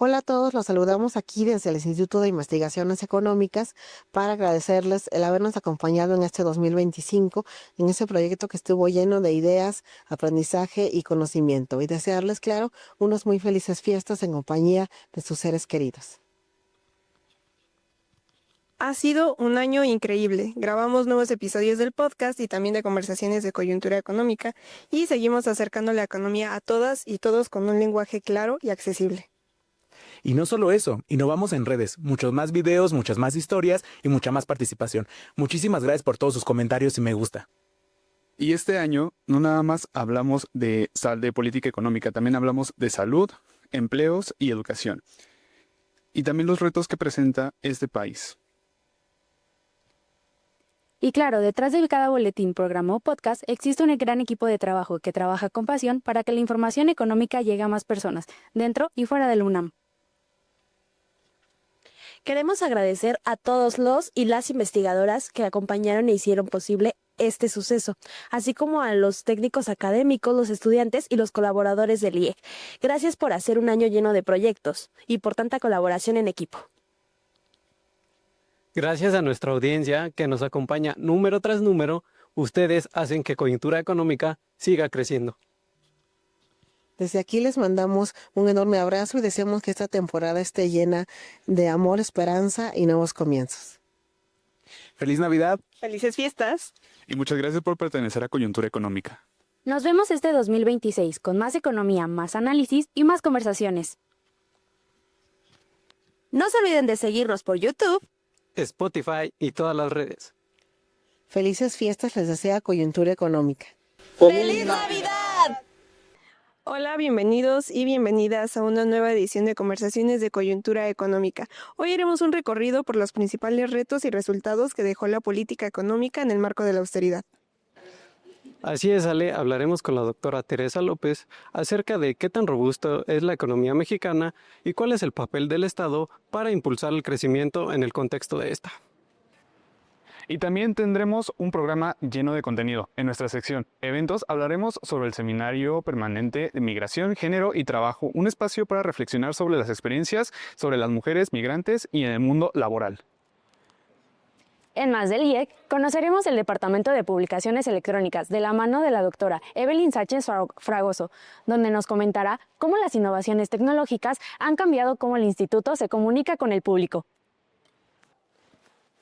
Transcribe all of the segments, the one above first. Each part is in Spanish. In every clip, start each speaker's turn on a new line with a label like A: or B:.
A: Hola a todos, los saludamos aquí desde el Instituto de Investigaciones Económicas para agradecerles el habernos acompañado en este 2025 en ese proyecto que estuvo lleno de ideas, aprendizaje y conocimiento y desearles, claro, unas muy felices fiestas en compañía de sus seres queridos.
B: Ha sido un año increíble. Grabamos nuevos episodios del podcast y también de conversaciones de coyuntura económica y seguimos acercando la economía a todas y todos con un lenguaje claro y accesible.
C: Y no solo eso, innovamos en redes, muchos más videos, muchas más historias y mucha más participación. Muchísimas gracias por todos sus comentarios y me gusta.
D: Y este año no nada más hablamos de política económica, también hablamos de salud, empleos y educación. Y también los retos que presenta este país.
E: Y claro, detrás de cada boletín, programa o podcast existe un gran equipo de trabajo que trabaja con pasión para que la información económica llegue a más personas, dentro y fuera del UNAM.
F: Queremos agradecer a todos los y las investigadoras que acompañaron e hicieron posible este suceso, así como a los técnicos académicos, los estudiantes y los colaboradores del IEC. Gracias por hacer un año lleno de proyectos y por tanta colaboración en equipo.
G: Gracias a nuestra audiencia que nos acompaña número tras número, ustedes hacen que Coyuntura Económica siga creciendo.
A: Desde aquí les mandamos un enorme abrazo y deseamos que esta temporada esté llena de amor, esperanza y nuevos comienzos.
C: ¡Feliz Navidad!
B: ¡Felices fiestas!
D: Y muchas gracias por pertenecer a Coyuntura Económica.
E: Nos vemos este 2026 con más economía, más análisis y más conversaciones.
F: No se olviden de seguirnos por YouTube,
G: Spotify y todas las redes.
A: Felices fiestas les desea Coyuntura Económica.
F: ¡Feliz Navidad!
B: Hola, bienvenidos y bienvenidas a una nueva edición de Conversaciones de Coyuntura Económica. Hoy haremos un recorrido por los principales retos y resultados que dejó la política económica en el marco de la austeridad.
G: Así es, Ale, hablaremos con la doctora Teresa López acerca de qué tan robusto es la economía mexicana y cuál es el papel del Estado para impulsar el crecimiento en el contexto de esta.
D: Y también tendremos un programa lleno de contenido. En nuestra sección Eventos hablaremos sobre el Seminario Permanente de Migración, Género y Trabajo, un espacio para reflexionar sobre las experiencias sobre las mujeres migrantes y en el mundo laboral.
E: En Más del IEC, conoceremos el Departamento de Publicaciones Electrónicas de la mano de la doctora Evelyn Sánchez Fragoso, donde nos comentará cómo las innovaciones tecnológicas han cambiado cómo el instituto se comunica con el público.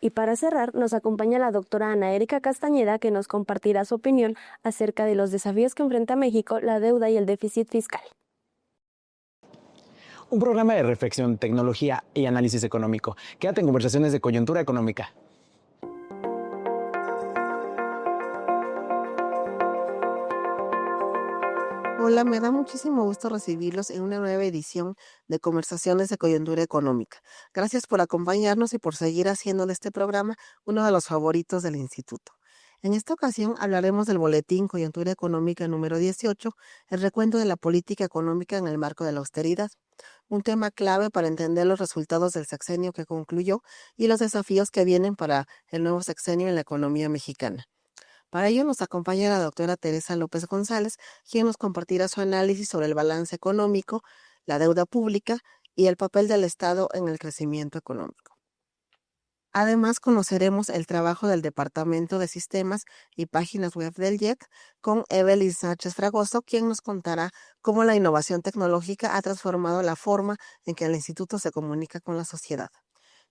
F: Y para cerrar, nos acompaña la doctora Ana Erika Castañeda, que nos compartirá su opinión acerca de los desafíos que enfrenta México, la deuda y el déficit fiscal.
C: Un programa de reflexión, tecnología y análisis económico. Quédate en Conversaciones de Coyuntura Económica.
A: Hola, me da muchísimo gusto recibirlos en una nueva edición de Conversaciones de Coyuntura Económica. Gracias por acompañarnos y por seguir haciendo de este programa uno de los favoritos del instituto. En esta ocasión hablaremos del Boletín Coyuntura Económica número 18, el recuento de la política económica en el marco de la austeridad, un tema clave para entender los resultados del sexenio que concluyó y los desafíos que vienen para el nuevo sexenio en la economía mexicana. Para ello nos acompaña la doctora Teresa López González, quien nos compartirá su análisis sobre el balance económico, la deuda pública y el papel del Estado en el crecimiento económico. Además, conoceremos el trabajo del Departamento de Sistemas y Páginas Web del IEC con Evelyn Sánchez Fragoso, quien nos contará cómo la innovación tecnológica ha transformado la forma en que el instituto se comunica con la sociedad.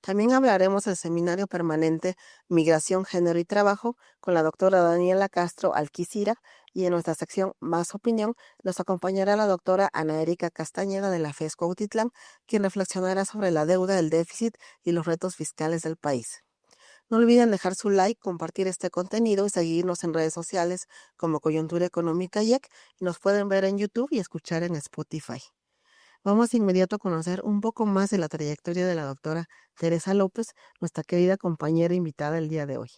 A: También hablaremos del Seminario Permanente Migración, Género y Trabajo con la doctora Daniela Castro Alquicira y en nuestra sección Más Opinión nos acompañará la doctora Ana Erika Castañeda de la FES Cuautitlán, quien reflexionará sobre la deuda, el déficit y los retos fiscales del país. No olviden dejar su like, compartir este contenido y seguirnos en redes sociales como Coyuntura Económica IEC y nos pueden ver en YouTube y escuchar en Spotify. Vamos de inmediato a conocer un poco más de la trayectoria de la doctora Teresa López, nuestra querida compañera invitada el día de hoy.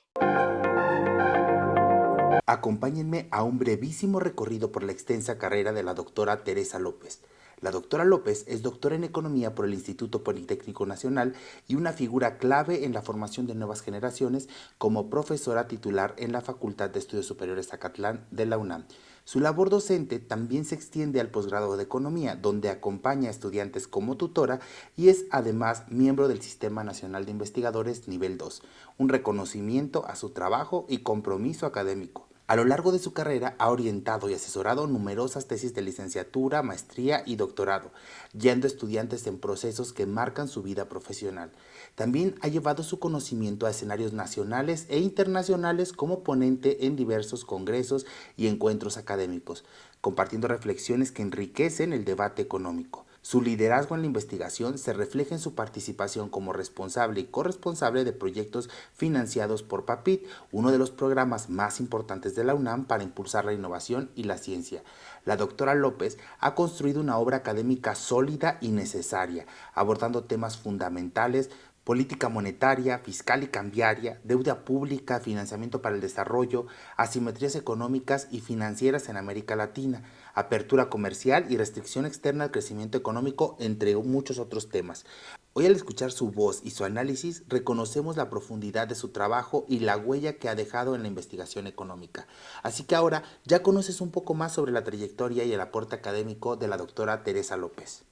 H: Acompáñenme a un brevísimo recorrido por la extensa carrera de la doctora Teresa López. La doctora López es doctora en Economía por el Instituto Politécnico Nacional y una figura clave en la formación de nuevas generaciones como profesora titular en la Facultad de Estudios Superiores Acatlán de la UNAM. Su labor docente también se extiende al posgrado de Economía, donde acompaña a estudiantes como tutora y es además miembro del Sistema Nacional de Investigadores Nivel 2, un reconocimiento a su trabajo y compromiso académico. A lo largo de su carrera ha orientado y asesorado numerosas tesis de licenciatura, maestría y doctorado, guiando estudiantes en procesos que marcan su vida profesional. También ha llevado su conocimiento a escenarios nacionales e internacionales como ponente en diversos congresos y encuentros académicos, compartiendo reflexiones que enriquecen el debate económico. Su liderazgo en la investigación se refleja en su participación como responsable y corresponsable de proyectos financiados por PAPIT, uno de los programas más importantes de la UNAM para impulsar la innovación y la ciencia. La doctora López ha construido una obra académica sólida y necesaria, abordando temas fundamentales: política monetaria, fiscal y cambiaria, deuda pública, financiamiento para el desarrollo, asimetrías económicas y financieras en América Latina, apertura comercial y restricción externa al crecimiento económico, entre muchos otros temas. Hoy, al escuchar su voz y su análisis, reconocemos la profundidad de su trabajo y la huella que ha dejado en la investigación económica. Así que ahora ya conoces un poco más sobre la trayectoria y el aporte académico de la doctora Teresa López.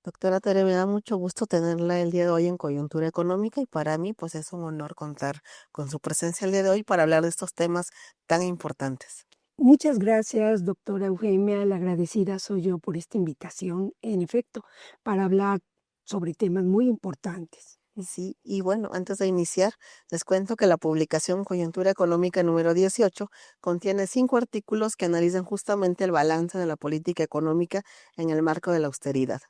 A: Doctora Tere, me da mucho gusto tenerla el día de hoy en Coyuntura Económica y para mí pues es un honor contar con su presencia el día de hoy para hablar de estos temas tan importantes.
I: Muchas gracias, doctora Eugenia. La agradecida soy yo por esta invitación, en efecto, para hablar sobre temas muy importantes.
A: Sí, y bueno, antes de iniciar, les cuento que la publicación Coyuntura Económica número 18 contiene 5 artículos que analizan justamente el balance de la política económica en el marco de la austeridad.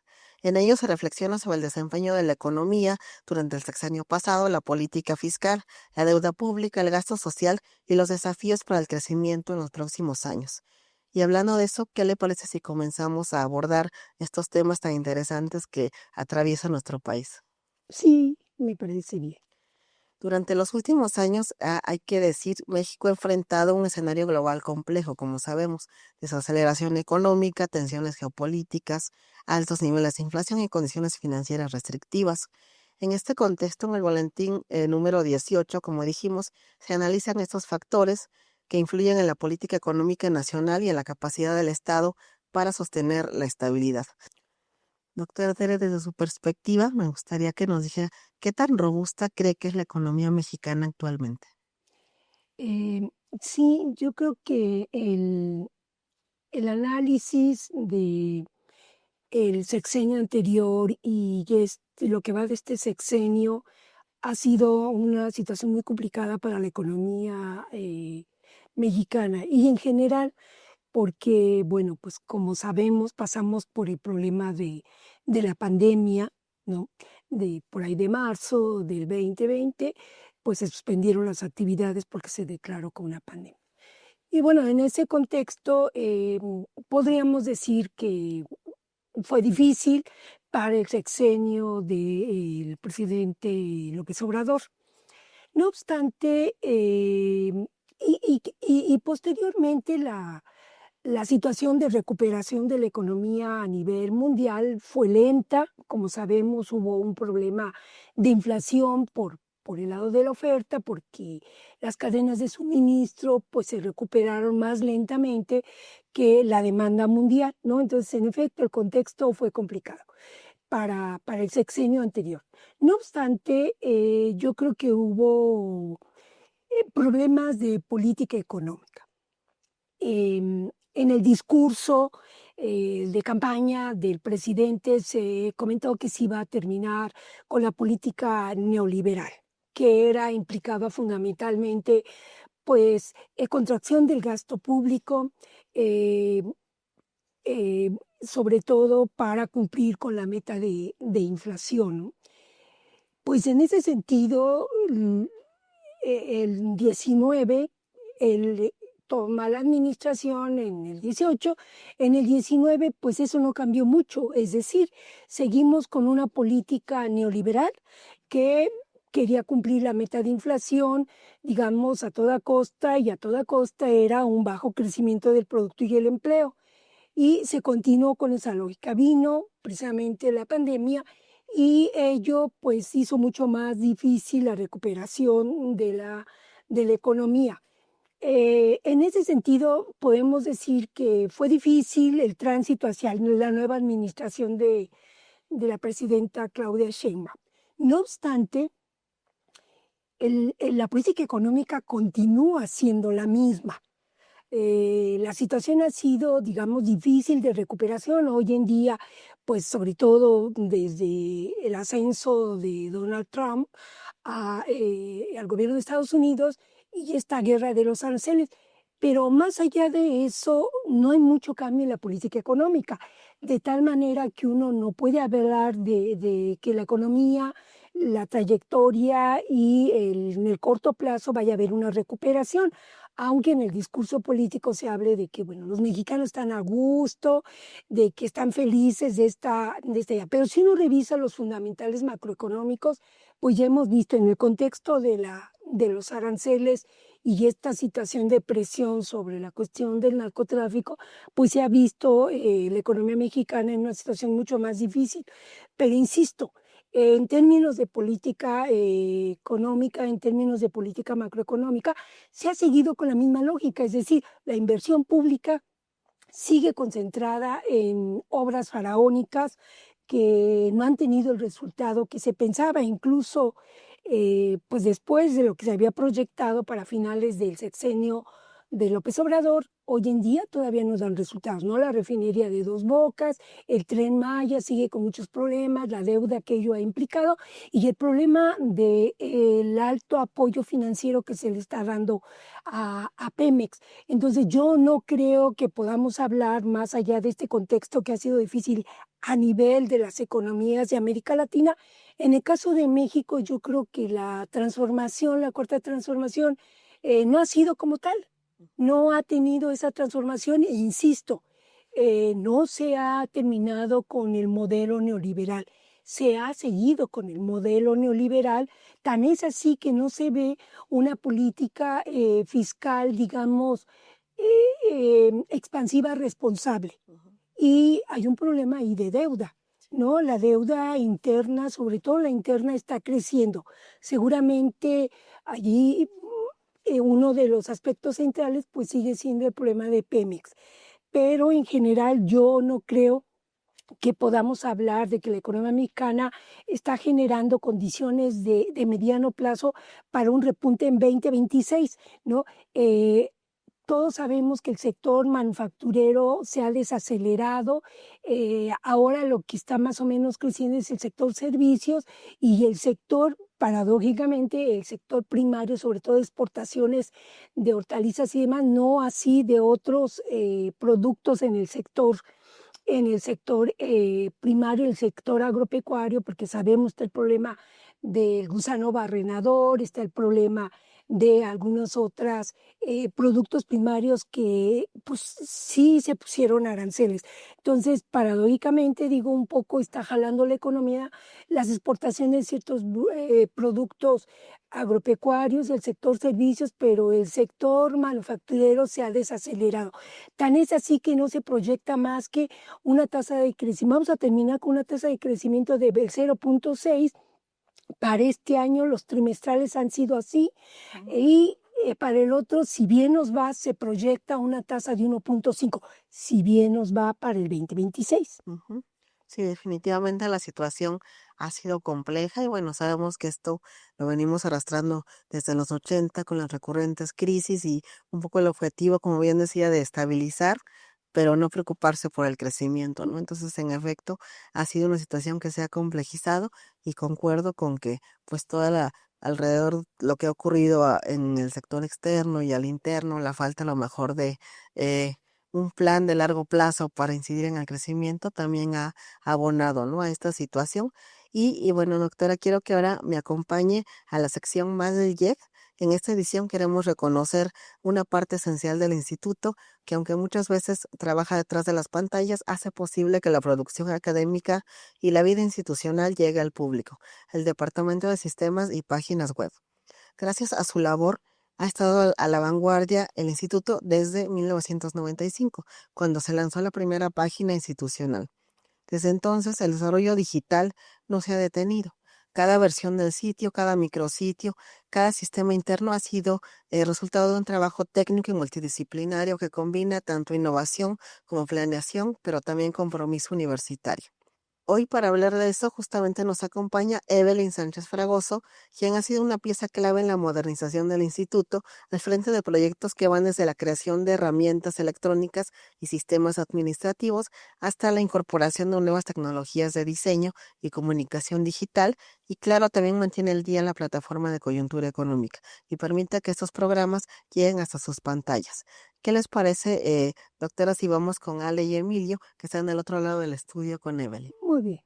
A: En ellos se reflexiona sobre el desempeño de la economía durante el sexenio pasado, la política fiscal, la deuda pública, el gasto social y los desafíos para el crecimiento en los próximos años. Y hablando de eso, ¿qué le parece si comenzamos a abordar estos temas tan interesantes que atraviesan nuestro país?
I: Sí, me parece bien.
A: Durante los últimos años, hay que decir, México ha enfrentado un escenario global complejo, como sabemos: desaceleración económica, tensiones geopolíticas, altos niveles de inflación y condiciones financieras restrictivas. En este contexto, en el boletín número 18, como dijimos, se analizan estos factores que influyen en la política económica nacional y en la capacidad del Estado para sostener la estabilidad. Doctora Tere, desde su perspectiva, me gustaría que nos dijera qué tan robusta cree que es la economía mexicana actualmente.
I: Sí, yo creo que el análisis de el sexenio anterior y lo que va de este sexenio ha sido una situación muy complicada para la economía mexicana y en general porque, bueno, pues como sabemos, pasamos por el problema de la pandemia, ¿no? Por ahí de marzo del 2020, pues se suspendieron las actividades porque se declaró como una pandemia. Y bueno, en ese contexto podríamos decir que fue difícil para el sexenio del presidente López Obrador. No obstante, y posteriormente la situación de recuperación de la economía a nivel mundial fue lenta. Como sabemos, hubo un problema de inflación por el lado de la oferta, porque las cadenas de suministro pues, se recuperaron más lentamente que la demanda mundial, ¿no? Entonces, en efecto, el contexto fue complicado para el sexenio anterior. No obstante, yo creo que hubo problemas de política económica. En el discurso de campaña del presidente se comentó que se iba a terminar con la política neoliberal, que implicaba fundamentalmente pues contracción del gasto público, sobre todo para cumplir con la meta de inflación, ¿no? Pues en ese sentido, el 19, toma la administración en el 18, en el 19 pues eso no cambió mucho, es decir, seguimos con una política neoliberal que quería cumplir la meta de inflación, digamos, a toda costa, y a toda costa era un bajo crecimiento del producto y el empleo. y se continuó con esa lógica. Vino precisamente la pandemia y ello pues hizo mucho más difícil la recuperación de la economía. En ese sentido, podemos decir que fue difícil el tránsito hacia la nueva administración de la presidenta Claudia Sheinbaum. No obstante, la política económica continúa siendo la misma. La situación ha sido, digamos, difícil de recuperación. Hoy en día, pues sobre todo desde el ascenso de Donald Trump al gobierno de Estados Unidos y esta guerra de los aranceles. Pero más allá de eso, no hay mucho cambio en la política económica, de tal manera que uno no puede hablar de que la economía, la trayectoria y en el corto plazo vaya a haber una recuperación, aunque en el discurso político se hable de que bueno, los mexicanos están a gusto, de que están felices de esta idea. Pero si uno revisa los fundamentales macroeconómicos, pues ya hemos visto en el contexto de los aranceles y esta situación de presión sobre la cuestión del narcotráfico, pues se ha visto la economía mexicana en una situación mucho más difícil. Pero insisto, en términos de política económica, en términos de política macroeconómica, se ha seguido con la misma lógica, es decir, la inversión pública sigue concentrada en obras faraónicas que no han tenido el resultado que se pensaba, incluso pues después de lo que se había proyectado para finales del sexenio de López Obrador, hoy en día todavía no dan resultados, ¿no? La refinería de Dos Bocas, el Tren Maya sigue con muchos problemas, la deuda que ello ha implicado y el problema del alto apoyo financiero que se le está dando a Pemex. Entonces yo no creo que podamos hablar más allá de este contexto que ha sido difícil a nivel de las economías de América Latina. En el caso de México, yo creo que la transformación, la cuarta transformación, no ha sido como tal. No ha tenido esa transformación e insisto, no se ha terminado con el modelo neoliberal, se ha seguido con el modelo neoliberal, tan es así que no se ve una política fiscal, digamos, expansiva responsable. Y hay un problema ahí de deuda, ¿no? La deuda interna, sobre todo la interna, está creciendo. Seguramente allí uno de los aspectos centrales pues sigue siendo el problema de Pemex. Pero en general yo no creo que podamos hablar de que la economía mexicana está generando condiciones de mediano plazo para un repunte en 2026, ¿no? Todos sabemos que el sector manufacturero se ha desacelerado. Ahora lo que está más o menos creciendo es el sector servicios y el sector, paradójicamente, el sector primario, sobre todo exportaciones de hortalizas y demás, no así de otros productos en el sector primario, el sector agropecuario, porque sabemos está el problema del gusano barrenador, está el problema de algunos otros productos primarios que pues sí se pusieron aranceles. Entonces, paradójicamente, digo, un poco está jalando la economía, las exportaciones de ciertos productos agropecuarios, el sector servicios, pero el sector manufacturero se ha desacelerado. Tan es así que no se proyecta más que una tasa de crecimiento. Vamos a terminar con una tasa de crecimiento de 0.6. Para este año los trimestrales han sido así y para el otro, si bien nos va, se proyecta una tasa de 1.5, si bien nos va para el 2026.
A: Sí, definitivamente la situación ha sido compleja y bueno, sabemos que esto lo venimos arrastrando desde los 80 con las recurrentes crisis y un poco el objetivo, como bien decía, de estabilizar, pero no preocuparse por el crecimiento, ¿no? Entonces, en efecto, ha sido una situación que se ha complejizado y concuerdo con que pues alrededor lo que ha ocurrido en el sector externo y al interno, la falta a lo mejor de un plan de largo plazo para incidir en el crecimiento también ha abonado, ¿no?, a esta situación. Y bueno, doctora, quiero que ahora me acompañe a la sección más del IEC. En esta edición queremos reconocer una parte esencial del instituto que, aunque muchas veces trabaja detrás de las pantallas, hace posible que la producción académica y la vida institucional llegue al público, el Departamento de Sistemas y Páginas Web. Gracias a su labor Ha estado a la vanguardia el instituto desde 1995, cuando se lanzó la primera página institucional. Desde entonces, el desarrollo digital no se ha detenido. Cada versión del sitio, cada micrositio, cada sistema interno ha sido el resultado de un trabajo técnico y multidisciplinario que combina tanto innovación como planeación, pero también compromiso universitario. Hoy, para hablar de eso, justamente nos acompaña Evelyn Sánchez Fragoso, quien ha sido una pieza clave en la modernización del instituto, al frente de proyectos que van desde la creación de herramientas electrónicas y sistemas administrativos hasta la incorporación de nuevas tecnologías de diseño y comunicación digital, y claro, también mantiene el día en la plataforma de coyuntura económica y permite que estos programas lleguen hasta sus pantallas. ¿Qué les parece, doctora, si vamos con Ale y Emilio, que están del otro lado del estudio con Evelyn?
I: Muy bien.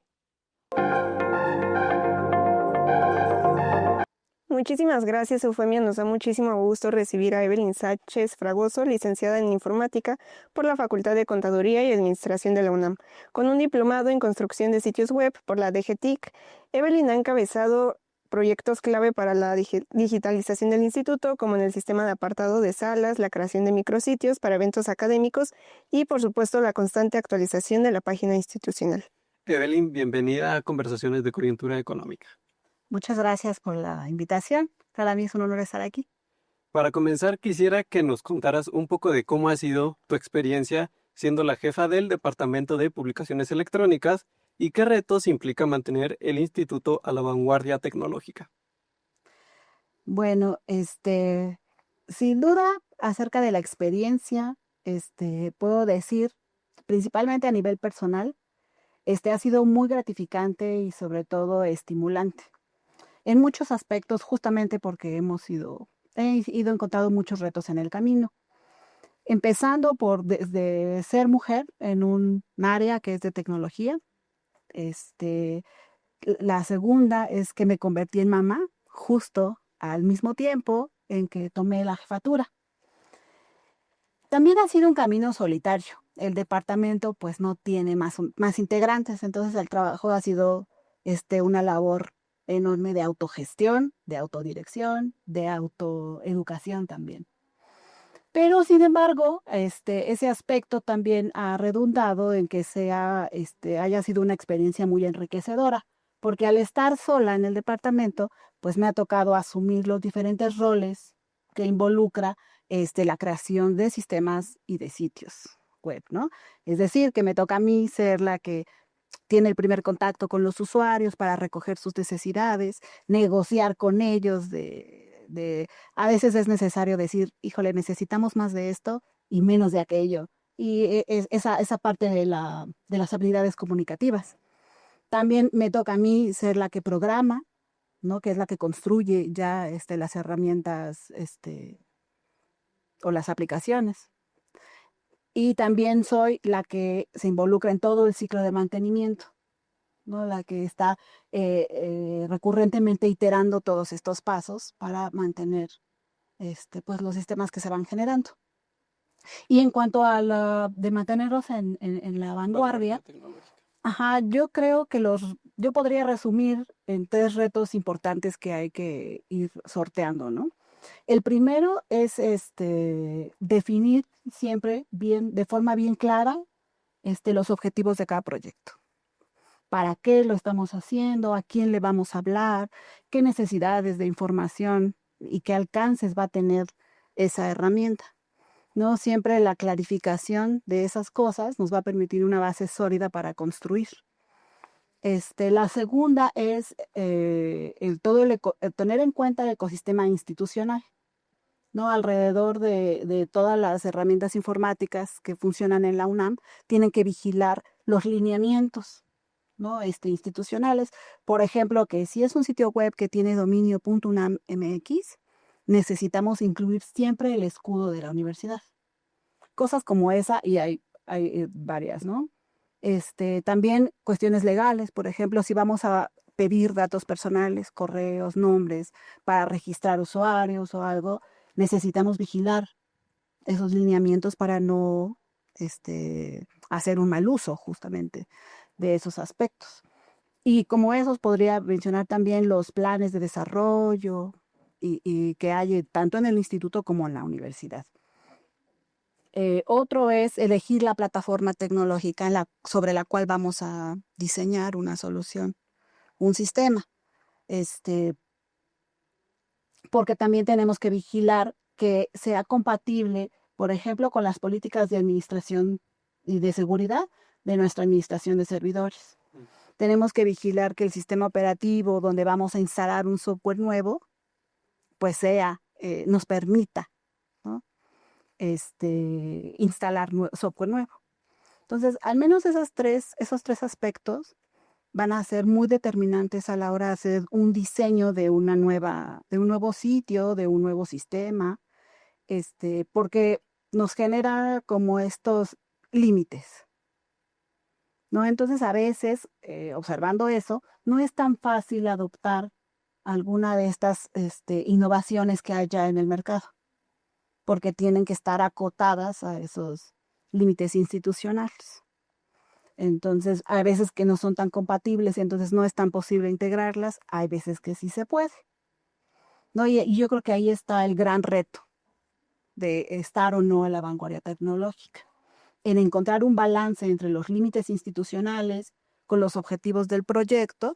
B: Muchísimas gracias, Eufemia. Nos da muchísimo gusto recibir a Evelyn Sánchez Fragoso, licenciada en Informática por la Facultad de Contaduría y Administración de la UNAM, con un diplomado en Construcción de Sitios Web por la DGTIC. Evelyn ha encabezado proyectos clave para la digitalización del instituto, como en el sistema de apartado de salas, la creación de micrositios para eventos académicos y, por supuesto, la constante actualización de la página institucional.
G: Evelyn, bienvenida a Conversaciones de Coyuntura Económica.
J: Muchas gracias por la invitación. Para mí es un honor estar aquí.
G: Para comenzar, quisiera que nos contaras un poco de cómo ha sido tu experiencia siendo la jefa del Departamento de Publicaciones Electrónicas y qué retos implica mantener el instituto a la vanguardia tecnológica.
J: Bueno, sin duda, acerca de la experiencia, puedo decir, principalmente a nivel personal, ha sido muy gratificante y sobre todo estimulante. En muchos aspectos, justamente porque he ido encontrando muchos retos en el camino. Empezando por desde ser mujer en un área que es de tecnología. La segunda es que me convertí en mamá justo al mismo tiempo en que tomé la jefatura. También ha sido un camino solitario. El departamento pues no tiene más integrantes, entonces el trabajo ha sido una labor enorme de autogestión, de autodirección, de autoeducación también. Pero, sin embargo, ese aspecto también ha redundado en que haya sido una experiencia muy enriquecedora, porque al estar sola en el departamento, pues me ha tocado asumir los diferentes roles que involucra la creación de sistemas y de sitios web, ¿no? Es decir, que me toca a mí ser la que tiene el primer contacto con los usuarios para recoger sus necesidades, negociar con ellos a veces es necesario decir, híjole, necesitamos más de esto y menos de aquello. Y esa parte de las habilidades comunicativas. También me toca a mí ser la que programa, ¿no? Que es la que construye ya las herramientas o las aplicaciones. Y también soy la que se involucra en todo el ciclo de mantenimiento, ¿no? La que está recurrentemente iterando todos estos pasos para mantener pues los sistemas que se van generando. Y en cuanto a de mantenerlos en la vanguardia, yo creo que yo podría resumir en 3 retos importantes que hay que ir sorteando, ¿no? El primero es definir siempre bien, de forma bien clara, los objetivos de cada proyecto. ¿Para qué lo estamos haciendo? ¿A quién le vamos a hablar? ¿Qué necesidades de información y qué alcances va a tener esa herramienta? ¿No? Siempre la clarificación de esas cosas nos va a permitir una base sólida para construir. La segunda es tener en cuenta el ecosistema institucional, ¿no? Alrededor de todas las herramientas informáticas que funcionan en la UNAM, tienen que vigilar los lineamientos, ¿no? Institucionales. Por ejemplo, que si es un sitio web que tiene dominio .unam.mx, necesitamos incluir siempre el escudo de la universidad. Cosas como esa, y hay varias, ¿no? También cuestiones legales, por ejemplo, si vamos a pedir datos personales, correos, nombres, para registrar usuarios o algo, necesitamos vigilar esos lineamientos para no hacer un mal uso justamente de esos aspectos. Y como esos podría mencionar también los planes de desarrollo, y que hay tanto en el instituto como en la universidad. Otro es elegir la plataforma tecnológica sobre la cual vamos a diseñar una solución, un sistema. Porque también tenemos que vigilar que sea compatible, por ejemplo, con las políticas de administración y de seguridad de nuestra administración de servidores. Tenemos que vigilar que el sistema operativo donde vamos a instalar un software nuevo, pues nos permita, ¿no? Instalar software nuevo. Entonces, al menos esos tres aspectos van a ser muy determinantes a la hora de hacer un diseño de un nuevo sitio, de un nuevo sistema, porque nos genera como estos límites, ¿no? Entonces, a veces, observando eso, no es tan fácil adoptar alguna de estas innovaciones que hay ya en el mercado, porque tienen que estar acotadas a esos límites institucionales. Entonces, hay veces que no son tan compatibles, entonces no es tan posible integrarlas, hay veces que sí se puede, ¿no? Y yo creo que ahí está el gran reto de estar o no a la vanguardia tecnológica, en encontrar un balance entre los límites institucionales con los objetivos del proyecto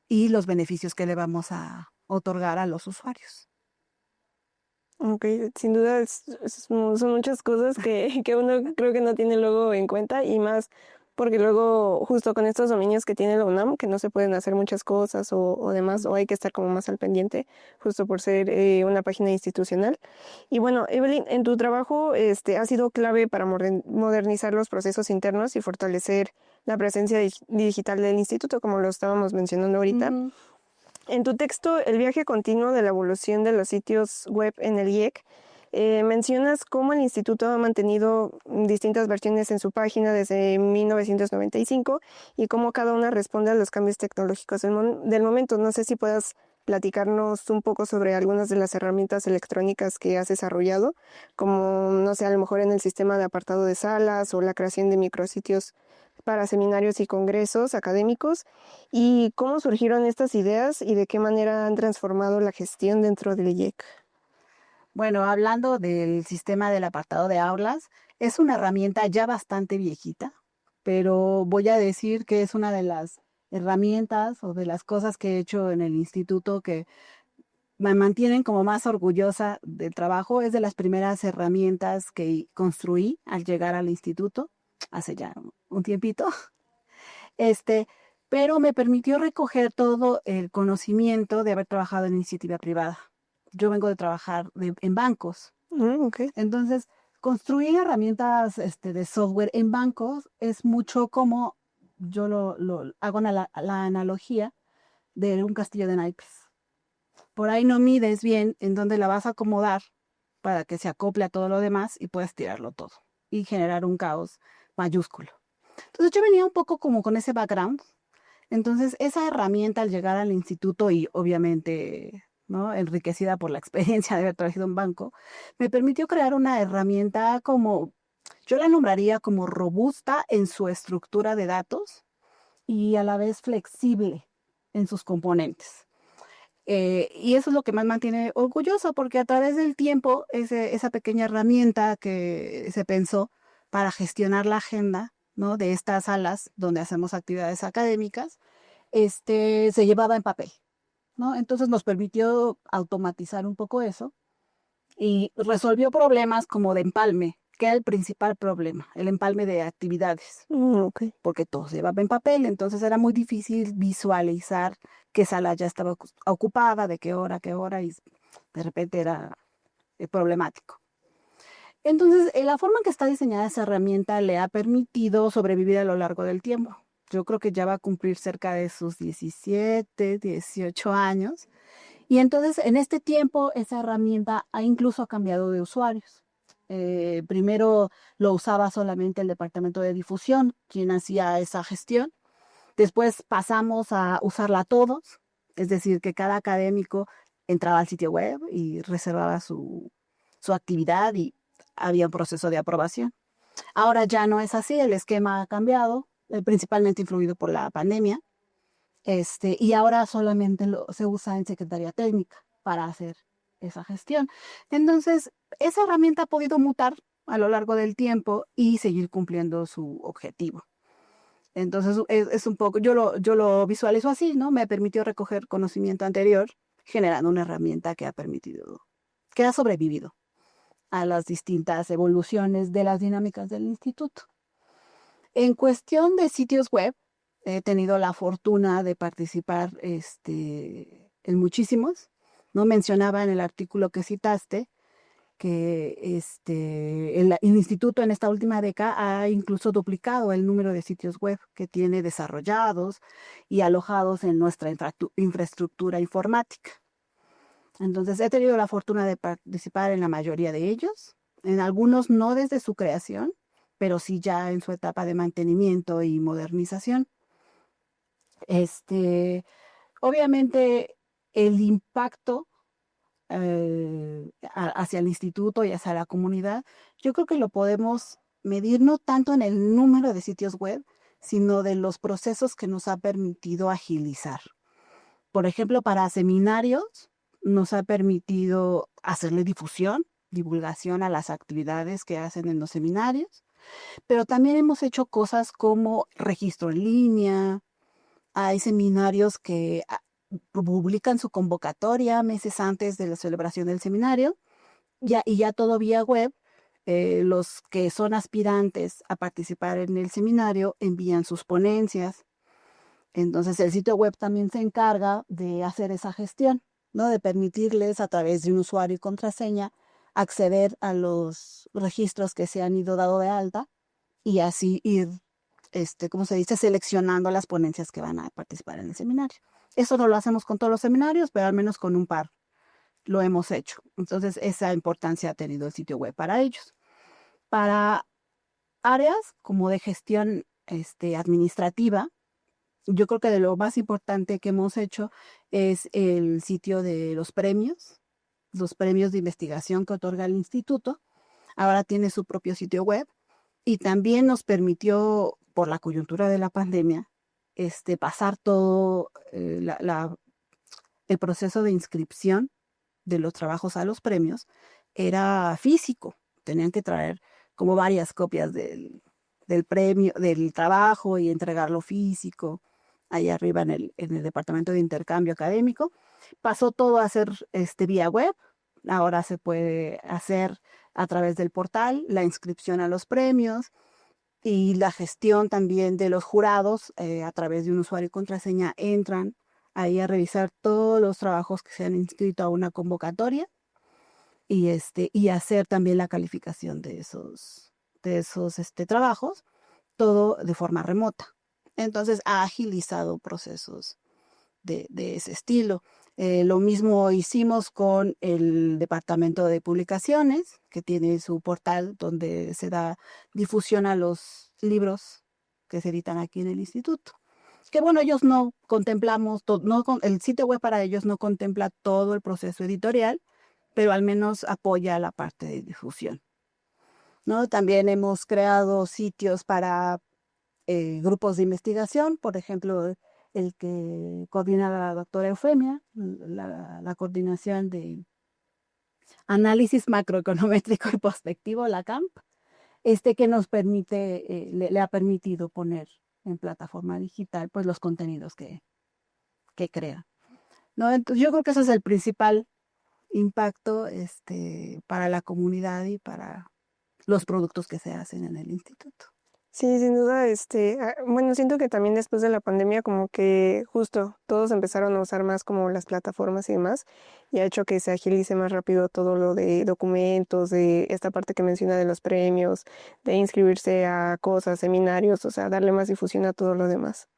J: y los beneficios que le vamos a otorgar a los usuarios.
B: Ok, sin duda son muchas cosas que uno creo que no tiene luego en cuenta, y más porque luego justo con estos dominios que tiene la UNAM, que no se pueden hacer muchas cosas o demás, o hay que estar como más al pendiente, justo por ser una página institucional. Y bueno, Evelyn, en tu trabajo ha sido clave para modernizar los procesos internos y fortalecer la presencia digital del instituto, como lo estábamos mencionando ahorita.
J: Ujú.
B: En tu texto, El viaje continuo de la evolución de los sitios web en el IEC, mencionas cómo el instituto ha mantenido distintas versiones en su página desde 1995 y cómo cada una responde a los cambios tecnológicos del momento. No sé si puedas platicarnos un poco sobre algunas de las herramientas electrónicas que has desarrollado, como, no sé, a lo mejor en el sistema de apartado de salas o la creación de micrositios para seminarios y congresos académicos, y cómo surgieron estas ideas y de qué manera han transformado la gestión dentro del IEC.
J: Bueno, hablando del sistema del apartado de aulas, es una herramienta ya bastante viejita, pero voy a decir que es una de las herramientas o de las cosas que he hecho en el instituto que me mantienen como más orgullosa del trabajo. Es de las primeras herramientas que construí al llegar al instituto hace ya un tiempito. Pero me permitió recoger todo el conocimiento de haber trabajado en iniciativa privada. Yo vengo de trabajar en bancos.
B: Okay.
J: Entonces, construir herramientas de software en bancos es mucho como yo lo hago la analogía de un castillo de naipes. Por ahí no mides bien en dónde la vas a acomodar para que se acople a todo lo demás y puedas tirarlo todo y generar un caos mayúsculo. Entonces yo venía un poco como con ese background. Entonces esa herramienta al llegar al instituto y obviamente, ¿no?, enriquecida por la experiencia de haber trabajado en banco, me permitió crear una herramienta como, yo la nombraría como robusta en su estructura de datos y a la vez flexible en sus componentes. Y eso es lo que más mantiene orgulloso, porque a través del tiempo esa pequeña herramienta que se pensó para gestionar la agenda, ¿no?, de estas salas donde hacemos actividades académicas, se llevaba en papel, ¿no? Entonces nos permitió automatizar un poco eso y resolvió problemas como de empalme, que era el principal problema, el empalme de actividades,
B: Okay.
J: porque todo se llevaba en papel, entonces era muy difícil visualizar qué sala ya estaba ocupada, de qué hora, y de repente era problemático. Entonces, la forma en que está diseñada esa herramienta le ha permitido sobrevivir a lo largo del tiempo. Yo creo que ya va a cumplir cerca de sus 17, 18 años. Y entonces, en este tiempo, esa herramienta ha incluso cambiado de usuarios. Primero lo usaba solamente el departamento de difusión, quien hacía esa gestión. Después pasamos a usarla todos, es decir, que cada académico entraba al sitio web y reservaba su actividad y había un proceso de aprobación. Ahora ya no es así, el esquema ha cambiado, principalmente influido por la pandemia, y ahora solamente se usa en Secretaría Técnica para hacer esa gestión. Entonces, esa herramienta ha podido mutar a lo largo del tiempo y seguir cumpliendo su objetivo. Entonces, es un poco, yo lo visualizo así, ¿no? Me permitió recoger conocimiento anterior, generando una herramienta que ha sobrevivido a las distintas evoluciones de las dinámicas del instituto. En cuestión de sitios web, he tenido la fortuna de participar en muchísimos. No mencionaba en el artículo que citaste que el instituto en esta última década ha incluso duplicado el número de sitios web que tiene desarrollados y alojados en nuestra infraestructura informática. Entonces, he tenido la fortuna de participar en la mayoría de ellos, en algunos no desde su creación, pero sí ya en su etapa de mantenimiento y modernización. Obviamente, el impacto hacia el instituto y hacia la comunidad, yo creo que lo podemos medir no tanto en el número de sitios web, sino de los procesos que nos ha permitido agilizar. Por ejemplo, para seminarios, nos ha permitido hacerle divulgación a las actividades que hacen en los seminarios, pero también hemos hecho cosas como registro en línea. Hay seminarios que publican su convocatoria meses antes de la celebración del seminario, y ya todo vía web. Los que son aspirantes a participar en el seminario envían sus ponencias. Entonces, el sitio web también se encarga de hacer esa gestión, ¿no? De permitirles a través de un usuario y contraseña acceder a los registros que se han ido dado de alta y así ir, ¿cómo se dice?, seleccionando las ponencias que van a participar en el seminario. Eso no lo hacemos con todos los seminarios, pero al menos con un par lo hemos hecho. Entonces, esa importancia ha tenido el sitio web para ellos. Para áreas como de gestión administrativa, yo creo que de lo más importante que hemos hecho es el sitio de los premios de investigación que otorga el instituto. Ahora tiene su propio sitio web y también nos permitió, por la coyuntura de la pandemia, pasar todo el proceso de inscripción de los trabajos a los premios era físico. Tenían que traer como varias copias del premio, del trabajo, y entregarlo físico ahí arriba en el departamento de intercambio académico. Pasó todo a ser vía web. Ahora se puede hacer a través del portal la inscripción a los premios y la gestión también de los jurados. A través de un usuario y contraseña entran ahí a revisar todos los trabajos que se han inscrito a una convocatoria y hacer también la calificación de esos trabajos, todo de forma remota. Entonces ha agilizado procesos de ese estilo. Lo mismo hicimos con el departamento de publicaciones, que tiene su portal donde se da difusión a los libros que se editan aquí en el instituto. Que bueno, ellos no contemplamos, el sitio web para ellos no contempla todo el proceso editorial, pero al menos apoya la parte de difusión, ¿no? También hemos creado sitios para grupos de investigación, por ejemplo, el que coordina la doctora Eufemia, la coordinación de análisis macroeconométrico y prospectivo, la CAMP, que nos permite, le ha permitido poner en plataforma digital pues los contenidos que crea, ¿no? Entonces, yo creo que ese es el principal impacto para la comunidad y para los productos que se hacen en el instituto.
B: Sí, sin duda, bueno, siento que también después de la pandemia como que justo todos empezaron a usar más como las plataformas y demás, y ha hecho que se agilice más rápido todo lo de documentos, de esta parte que menciona de los premios, de inscribirse a cosas, seminarios, o sea, darle más difusión a todo lo demás.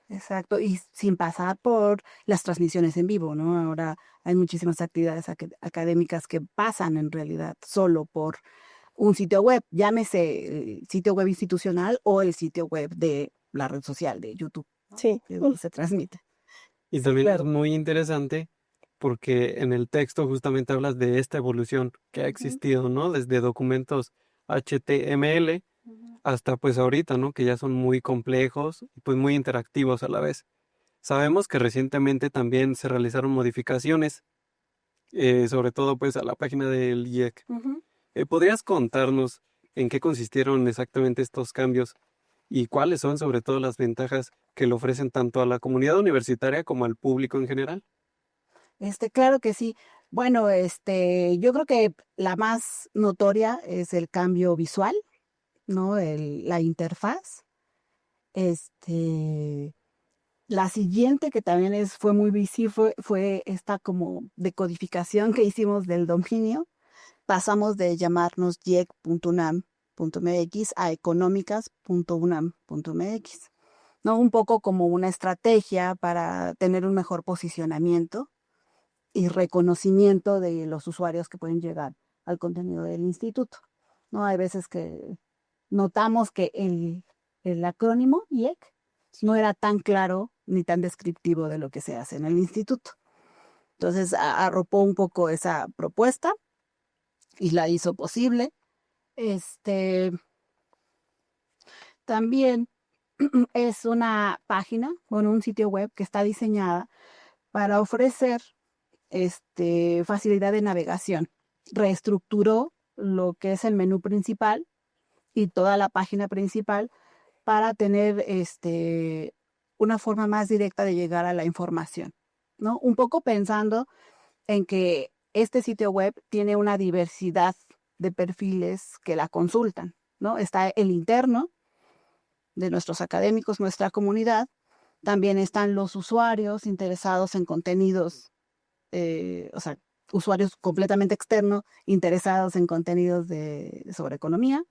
J: Exacto, y sin pasar por las transmisiones en vivo, ¿no? Ahora hay muchísimas actividades académicas que pasan en realidad solo por un sitio web, llámese sitio web institucional o el sitio web de la red social de YouTube, ¿no?
B: Sí.
J: Que es donde se transmite.
G: Y también
J: Claro.
G: es muy interesante porque en el texto justamente hablas de esta evolución que ha existido, ¿no? Desde documentos HTML hasta pues ahorita, ¿no? Que ya son muy complejos y pues muy interactivos a la vez. Sabemos que recientemente también se realizaron modificaciones sobre todo pues a la página del IEC. ¿Podrías contarnos en qué consistieron exactamente estos cambios y cuáles son sobre todo las ventajas que le ofrecen tanto a la comunidad universitaria como al público en general?
J: Claro que sí. Bueno, yo creo que la más notoria es el cambio visual, ¿no? La interfaz. La siguiente que también fue muy visible fue esta como decodificación que hicimos del dominio. Pasamos de llamarnos IEC.unam.mx a económicas.unam.mx, ¿no? Un poco como una estrategia para tener un mejor posicionamiento y reconocimiento de los usuarios que pueden llegar al contenido del instituto, ¿no? Hay veces que notamos que el acrónimo IEC no era tan claro ni tan descriptivo de lo que se hace en el instituto. Entonces arropó un poco esa propuesta y la hizo posible. También es una página, bueno, un sitio web que está diseñada para ofrecer facilidad de navegación. Reestructuró lo que es el menú principal y toda la página principal para tener una forma más directa de llegar a la información, ¿no? Un poco pensando en que este sitio web tiene una diversidad de perfiles que la consultan, ¿no? Está el interno de nuestros académicos, nuestra comunidad. También están los usuarios interesados en contenidos, usuarios completamente externos interesados en contenidos sobre economía.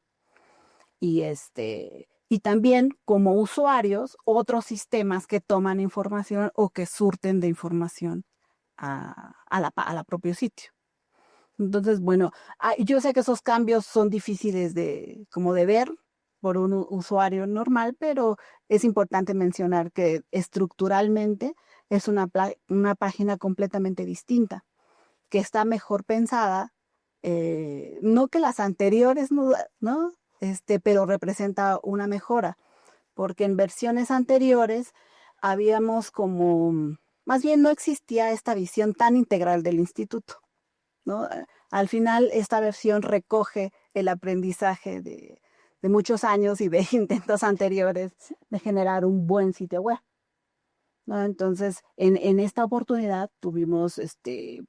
J: Y también como usuarios, otros sistemas que toman información o que surten de información a la propio sitio. Entonces, bueno, yo sé que esos cambios son difíciles de ver por un usuario normal, pero es importante mencionar que estructuralmente es una página completamente distinta, que está mejor pensada, no que las anteriores, ¿no? Pero representa una mejora, porque en versiones anteriores habíamos más bien no existía esta visión tan integral del instituto, ¿no? Al final esta versión recoge el aprendizaje de muchos años y de intentos anteriores de generar un buen sitio web, ¿no? Entonces, en esta oportunidad tuvimos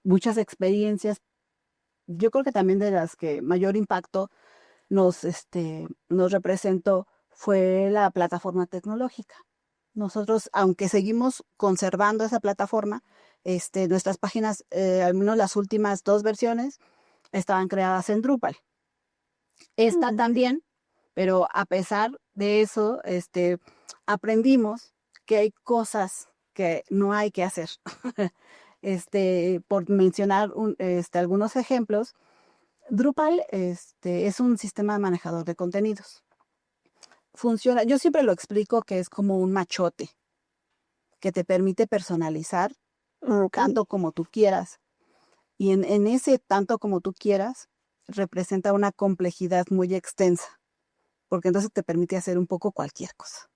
J: muchas experiencias, yo creo que también de las que mayor impacto nos representó fue la plataforma tecnológica. Nosotros, aunque seguimos conservando esa plataforma, nuestras páginas, al menos las últimas 2 versiones, estaban creadas en Drupal. Esta también, pero a pesar de eso, aprendimos que hay cosas que no hay que hacer. Por mencionar algunos ejemplos, Drupal es un sistema manejador de contenidos. Funciona, yo siempre lo explico que es como un machote que te permite personalizar tanto como tú quieras. Y en ese tanto como tú quieras representa una complejidad muy extensa, porque entonces te permite hacer un poco cualquier cosa.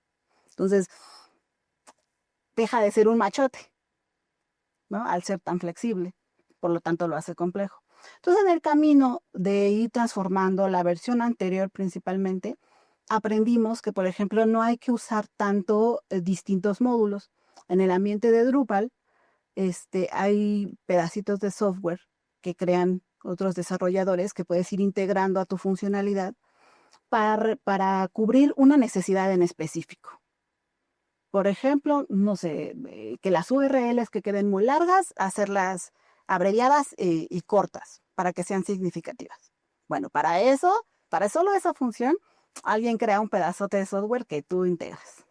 J: Entonces, deja de ser un machote, ¿no? Al ser tan flexible, por lo tanto lo hace complejo. Entonces, en el camino de ir transformando la versión anterior principalmente, aprendimos que, por ejemplo, no hay que usar tanto distintos módulos. En el ambiente de Drupal, hay pedacitos de software que crean otros desarrolladores que puedes ir integrando a tu funcionalidad para cubrir una necesidad en específico. Por ejemplo, no sé, que las URLs que queden muy largas, hacerlas abreviadas y cortas para que sean significativas. Bueno, para solo esa función, alguien crea un pedazote de software que tú integras.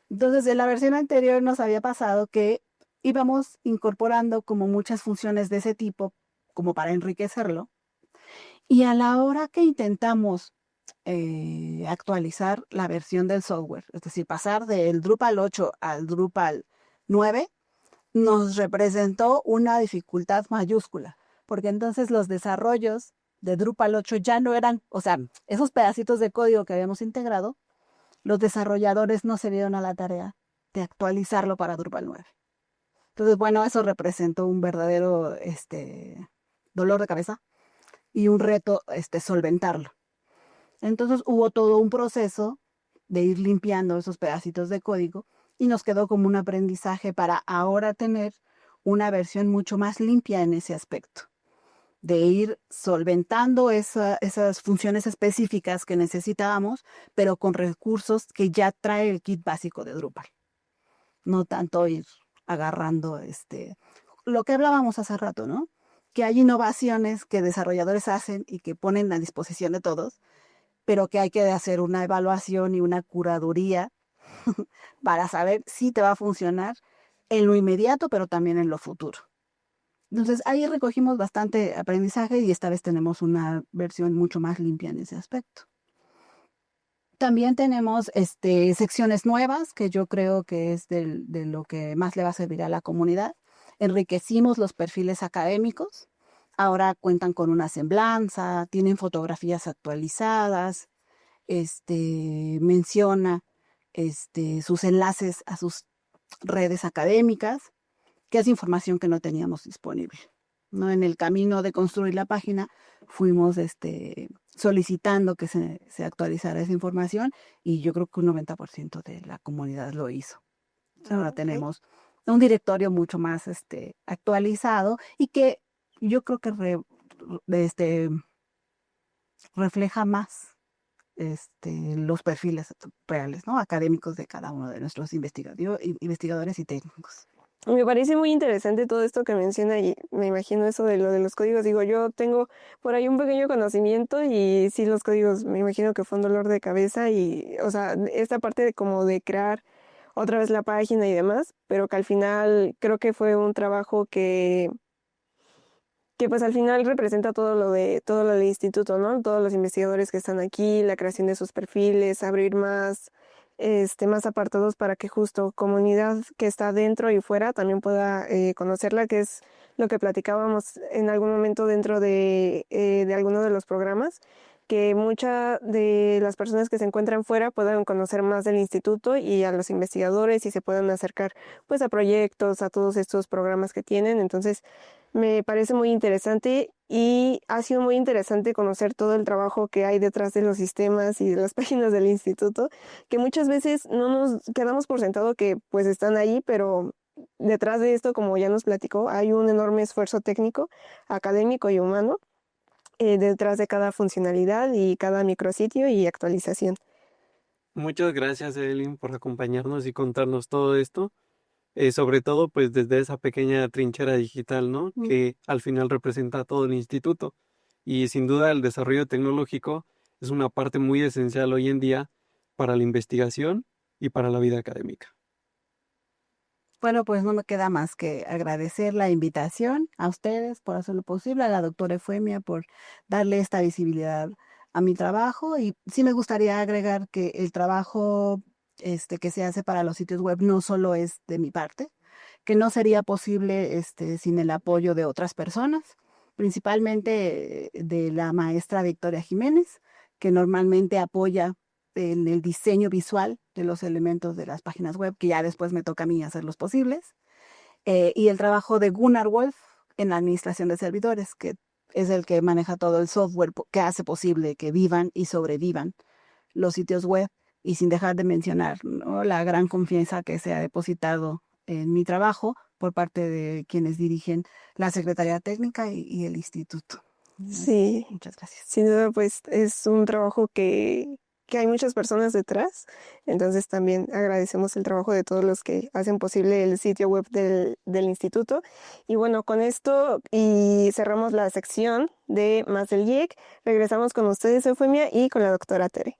J: Entonces, en la versión anterior nos había pasado que íbamos incorporando como muchas funciones de ese tipo, como para enriquecerlo. Y a la hora que intentamos actualizar la versión del software, es decir, pasar del Drupal 8 al Drupal 9, nos representó una dificultad mayúscula, porque entonces los desarrollos de Drupal 8 ya no eran, esos pedacitos de código que habíamos integrado, los desarrolladores no se dieron a la tarea de actualizarlo para Drupal 9. Entonces, bueno, eso representó un verdadero dolor de cabeza y un reto solventarlo. Entonces hubo todo un proceso de ir limpiando esos pedacitos de código y nos quedó como un aprendizaje para ahora tener una versión mucho más limpia en ese aspecto, de ir solventando esas funciones específicas que necesitábamos, pero con recursos que ya trae el kit básico de Drupal. No tanto ir agarrando lo que hablábamos hace rato, ¿no? Que hay innovaciones que desarrolladores hacen y que ponen a disposición de todos, pero que hay que hacer una evaluación y una curaduría para saber si te va a funcionar en lo inmediato, pero también en lo futuro. Entonces ahí recogimos bastante aprendizaje y esta vez tenemos una versión mucho más limpia en ese aspecto. También tenemos secciones nuevas que yo creo que es de lo que más le va a servir a la comunidad. Enriquecimos los perfiles académicos. Ahora cuentan con una semblanza, tienen fotografías actualizadas, menciona sus enlaces a sus redes académicas, que es información que no teníamos disponible, ¿no? En el camino de construir la página fuimos solicitando que se actualizara esa información y yo creo que un 90% de la comunidad lo hizo. Ahora tenemos un directorio mucho más actualizado y que yo creo que refleja más los perfiles reales, ¿no? Académicos de cada uno de nuestros investigadores y técnicos.
B: Me parece muy interesante todo esto que menciona y me imagino eso de lo de los códigos. Digo, yo tengo por ahí un pequeño conocimiento y sí, los códigos me imagino que fue un dolor de cabeza y, o sea, esta parte de como de crear otra vez la página y demás, pero que al final creo que fue un trabajo que pues al final representa todo lo del instituto, ¿no? Todos los investigadores que están aquí, la creación de sus perfiles, abrir más apartados para que justo comunidad que está dentro y fuera también pueda conocerla, que es lo que platicábamos en algún momento dentro de alguno de los programas, que muchas de las personas que se encuentran fuera puedan conocer más del instituto y a los investigadores y se puedan acercar pues a proyectos, a todos estos programas que tienen. Entonces me parece muy interesante y ha sido muy interesante conocer todo el trabajo que hay detrás de los sistemas y de las páginas del instituto, que muchas veces no nos quedamos por sentado que pues están ahí, pero detrás de esto, como ya nos platicó, hay un enorme esfuerzo técnico, académico y humano detrás de cada funcionalidad y cada micrositio y actualización.
G: Muchas gracias, Evelyn, por acompañarnos y contarnos todo esto. Sobre todo, pues desde esa pequeña trinchera digital, ¿no? Que al final representa todo el instituto. Y sin duda el desarrollo tecnológico es una parte muy esencial hoy en día para la investigación y para la vida académica.
J: Bueno, pues no me queda más que agradecer la invitación a ustedes por hacer lo posible, a la doctora Eufemia por darle esta visibilidad a mi trabajo y sí me gustaría agregar que el trabajo que se hace para los sitios web no solo es de mi parte, que no sería posible sin el apoyo de otras personas, principalmente de la maestra Victoria Jiménez, que normalmente apoya en el diseño visual de los elementos de las páginas web, que ya después me toca a mí hacerlos posibles, y el trabajo de Gunnar Wolf en la administración de servidores, que es el que maneja todo el software que hace posible que vivan y sobrevivan los sitios web, y sin dejar de mencionar, ¿no?, la gran confianza que se ha depositado en mi trabajo por parte de quienes dirigen la Secretaría Técnica y el instituto.
B: Sí,
J: Muchas gracias.
B: sin duda pues es un trabajo que hay muchas personas detrás, entonces también agradecemos el trabajo de todos los que hacen posible el sitio web del instituto. Y bueno, con esto y cerramos la sección de Más del IEC. Regresamos con ustedes, Eufemia, y con la doctora Tere.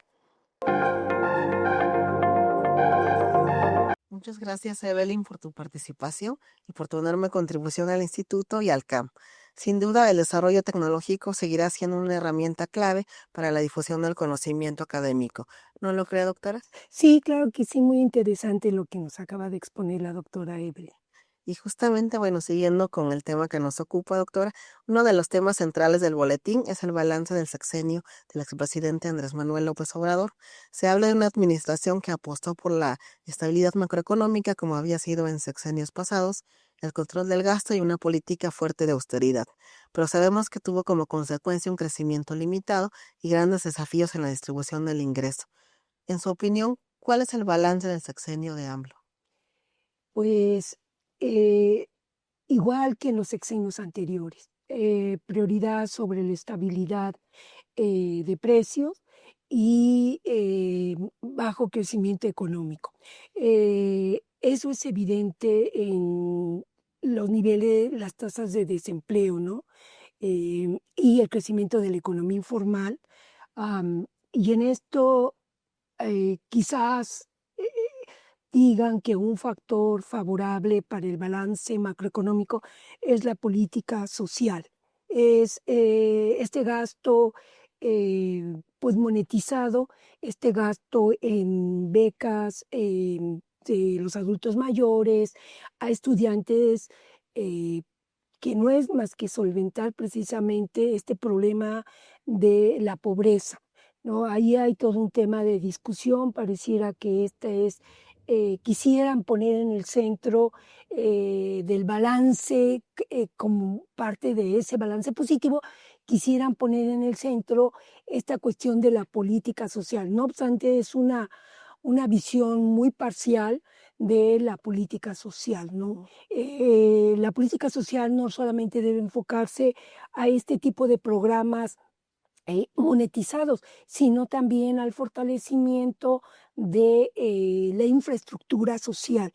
A: Muchas gracias, Evelyn, por tu participación y por tu enorme contribución al instituto y al CAM. Sin duda, el desarrollo tecnológico seguirá siendo una herramienta clave para la difusión del conocimiento académico. ¿No lo cree, doctora?
I: Sí, claro que sí, muy interesante lo que nos acaba de exponer la doctora Evelyn.
A: Y justamente, bueno, siguiendo con el tema que nos ocupa, doctora, uno de los temas centrales del boletín es el balance del sexenio del expresidente Andrés Manuel López Obrador. Se habla de una administración que apostó por la estabilidad macroeconómica, como había sido en sexenios pasados, el control del gasto y una política fuerte de austeridad. Pero sabemos que tuvo como consecuencia un crecimiento limitado y grandes desafíos en la distribución del ingreso. En su opinión, ¿cuál es el balance del sexenio de AMLO?
I: Pues igual que en los sexenios anteriores, prioridad sobre la estabilidad de precios y bajo crecimiento económico. Eso es evidente en los niveles, las tasas de desempleo, ¿no? Y el crecimiento de la economía informal. Y en esto quizás digan que un factor favorable para el balance macroeconómico es la política social. Es este gasto pues monetizado, este gasto en becas de los adultos mayores, a estudiantes, que no es más que solventar precisamente este problema de la pobreza, ¿no? Ahí hay todo un tema de discusión, pareciera que quisieran poner en el centro del balance, como parte de ese balance positivo, quisieran poner en el centro esta cuestión de la política social. No obstante, es una visión muy parcial de la política social, ¿no? La política social no solamente debe enfocarse a este tipo de programas monetizados, sino también al fortalecimiento de la infraestructura social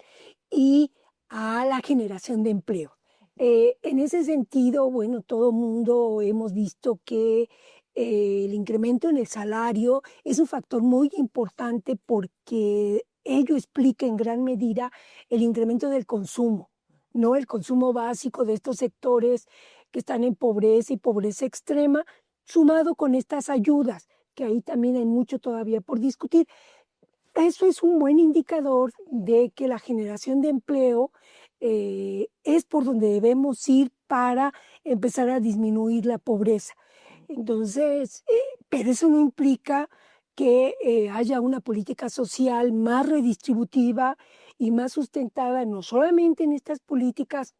I: y a la generación de empleo. En ese sentido, bueno, todo mundo hemos visto que el incremento en el salario es un factor muy importante porque ello explica en gran medida el incremento del consumo, ¿no? El consumo básico de estos sectores que están en pobreza y pobreza extrema, sumado con estas ayudas, que ahí también hay mucho todavía por discutir. Eso es un buen indicador de que la generación de empleo es por donde debemos ir para empezar a disminuir la pobreza. Entonces, pero eso no implica que haya una política social más redistributiva y más sustentada, no solamente en estas políticas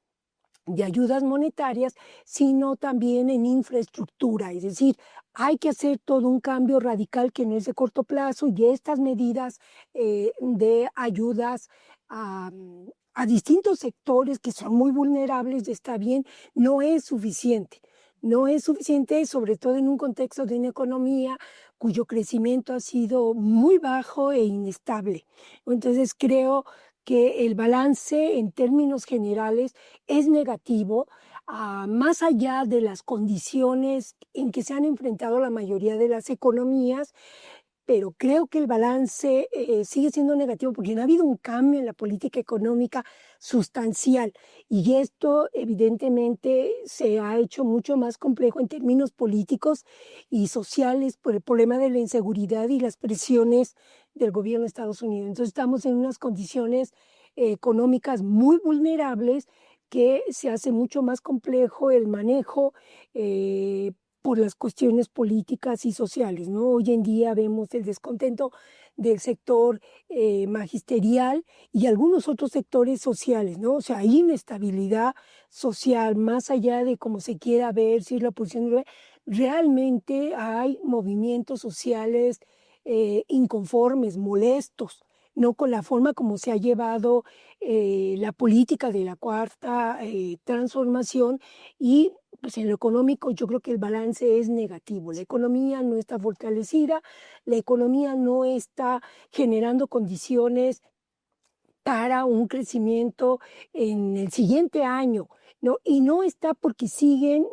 I: de ayudas monetarias, sino también en infraestructura. Es decir, hay que hacer todo un cambio radical que no es de corto plazo y estas medidas de ayudas a distintos sectores que son muy vulnerables, está bien, no es suficiente. No es suficiente, sobre todo en un contexto de una economía cuyo crecimiento ha sido muy bajo e inestable. Entonces creo que el balance en términos generales es negativo, más allá de las condiciones en que se han enfrentado la mayoría de las economías, pero creo que el balance sigue siendo negativo porque no ha habido un cambio en la política económica sustancial y esto evidentemente se ha hecho mucho más complejo en términos políticos y sociales por el problema de la inseguridad y las presiones del gobierno de Estados Unidos. Entonces estamos en unas condiciones económicas muy vulnerables que se hace mucho más complejo el manejo por las cuestiones políticas y sociales, ¿no? Hoy en día vemos el descontento del sector magisterial y algunos otros sectores sociales, ¿no? O sea, hay inestabilidad social, más allá de cómo se quiera ver, si es la posición, realmente hay movimientos sociales inconformes, molestos, no con la forma como se ha llevado la política de la cuarta transformación y pues en lo económico yo creo que el balance es negativo. La economía no está fortalecida, la economía no está generando condiciones para un crecimiento en el siguiente año, ¿no? Y no está porque siguen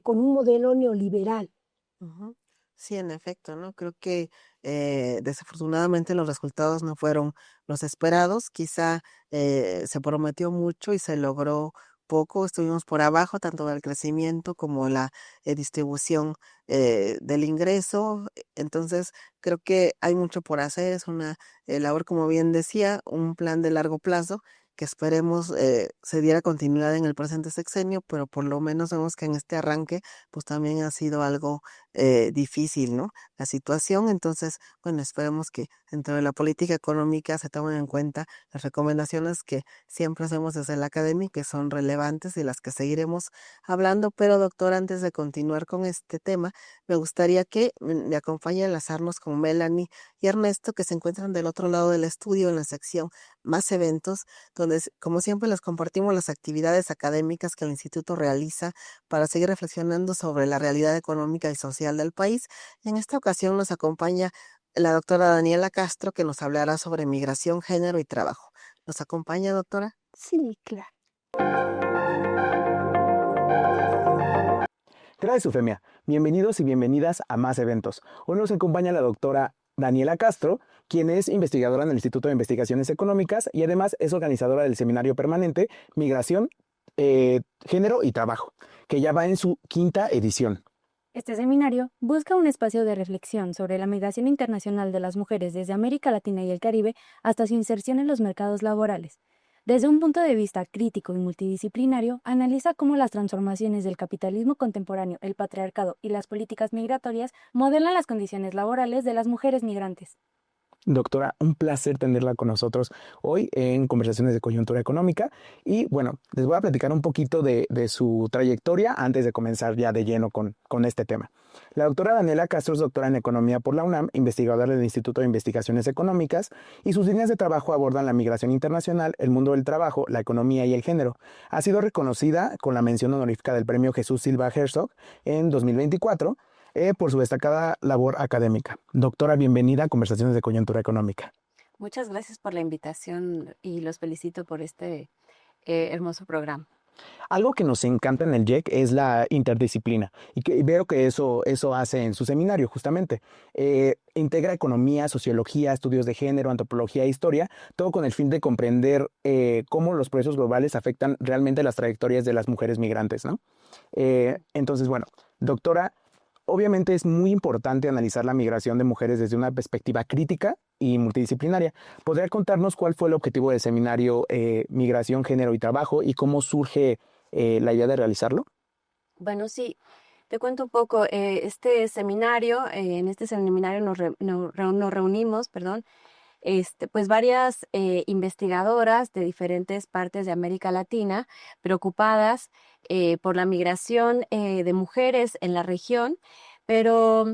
I: con un modelo neoliberal.
A: Ujú. Sí, en efecto, ¿no? Creo que desafortunadamente los resultados no fueron los esperados. Quizá se prometió mucho y se logró poco. Estuvimos por abajo tanto del crecimiento como la distribución del ingreso. Entonces, creo que hay mucho por hacer. Es una labor, como bien decía, un plan de largo plazo que esperemos se diera continuidad en el presente sexenio, pero por lo menos vemos que en este arranque pues también ha sido algo difícil, ¿no? La situación, entonces, bueno, esperemos que dentro de la política económica se tomen en cuenta las recomendaciones que siempre hacemos desde la academia, que son relevantes y las que seguiremos hablando, pero doctor, antes de continuar con este tema, me gustaría que me acompañe a enlazarnos con Melanie y Ernesto, que se encuentran del otro lado del estudio en la sección Más Eventos, donde, como siempre, les compartimos las actividades académicas que el instituto realiza para seguir reflexionando sobre la realidad económica y social del país. En esta ocasión nos acompaña la doctora Daniela Castro, que nos hablará sobre migración, género y trabajo. ¿Nos acompaña, doctora?
I: Sí, claro.
C: Gracias, Eufemia. Bienvenidos y bienvenidas a Más Eventos. Hoy nos acompaña la doctora Daniela Castro, quien es investigadora en el Instituto de Investigaciones Económicas y además es organizadora del seminario permanente Migración, Género y Trabajo, que ya va en su 5ª edición.
E: Este seminario busca un espacio de reflexión sobre la migración internacional de las mujeres desde América Latina y el Caribe hasta su inserción en los mercados laborales. Desde un punto de vista crítico y multidisciplinario, analiza cómo las transformaciones del capitalismo contemporáneo, el patriarcado y las políticas migratorias modelan las condiciones laborales de las mujeres migrantes.
C: Doctora, un placer tenerla con nosotros hoy en Conversaciones de Coyuntura Económica. Y bueno, les voy a platicar un poquito de su trayectoria antes de comenzar ya de lleno con este tema. La doctora Daniela Castro es doctora en Economía por la UNAM, investigadora del Instituto de Investigaciones Económicas, y sus líneas de trabajo abordan la migración internacional, el mundo del trabajo, la economía y el género. Ha sido reconocida con la mención honorífica del Premio Jesús Silva Herzog en 2024, por su destacada labor académica. Doctora, bienvenida a Conversaciones de Coyuntura Económica.
K: Muchas gracias por la invitación y los felicito por este hermoso programa.
C: Algo que nos encanta en el JEC es la interdisciplina y veo que eso hace en su seminario justamente. Integra economía, sociología, estudios de género, antropología e historia, todo con el fin de comprender cómo los procesos globales afectan realmente las trayectorias de las mujeres migrantes, ¿no? Entonces, bueno, doctora, obviamente es muy importante analizar la migración de mujeres desde una perspectiva crítica y multidisciplinaria. ¿Podría contarnos cuál fue el objetivo del seminario Migración, Género y Trabajo y cómo surge la idea de realizarlo?
K: Bueno, sí, te cuento un poco. En este seminario nos reunimos, pues varias investigadoras de diferentes partes de América Latina preocupadas por la migración de mujeres en la región, pero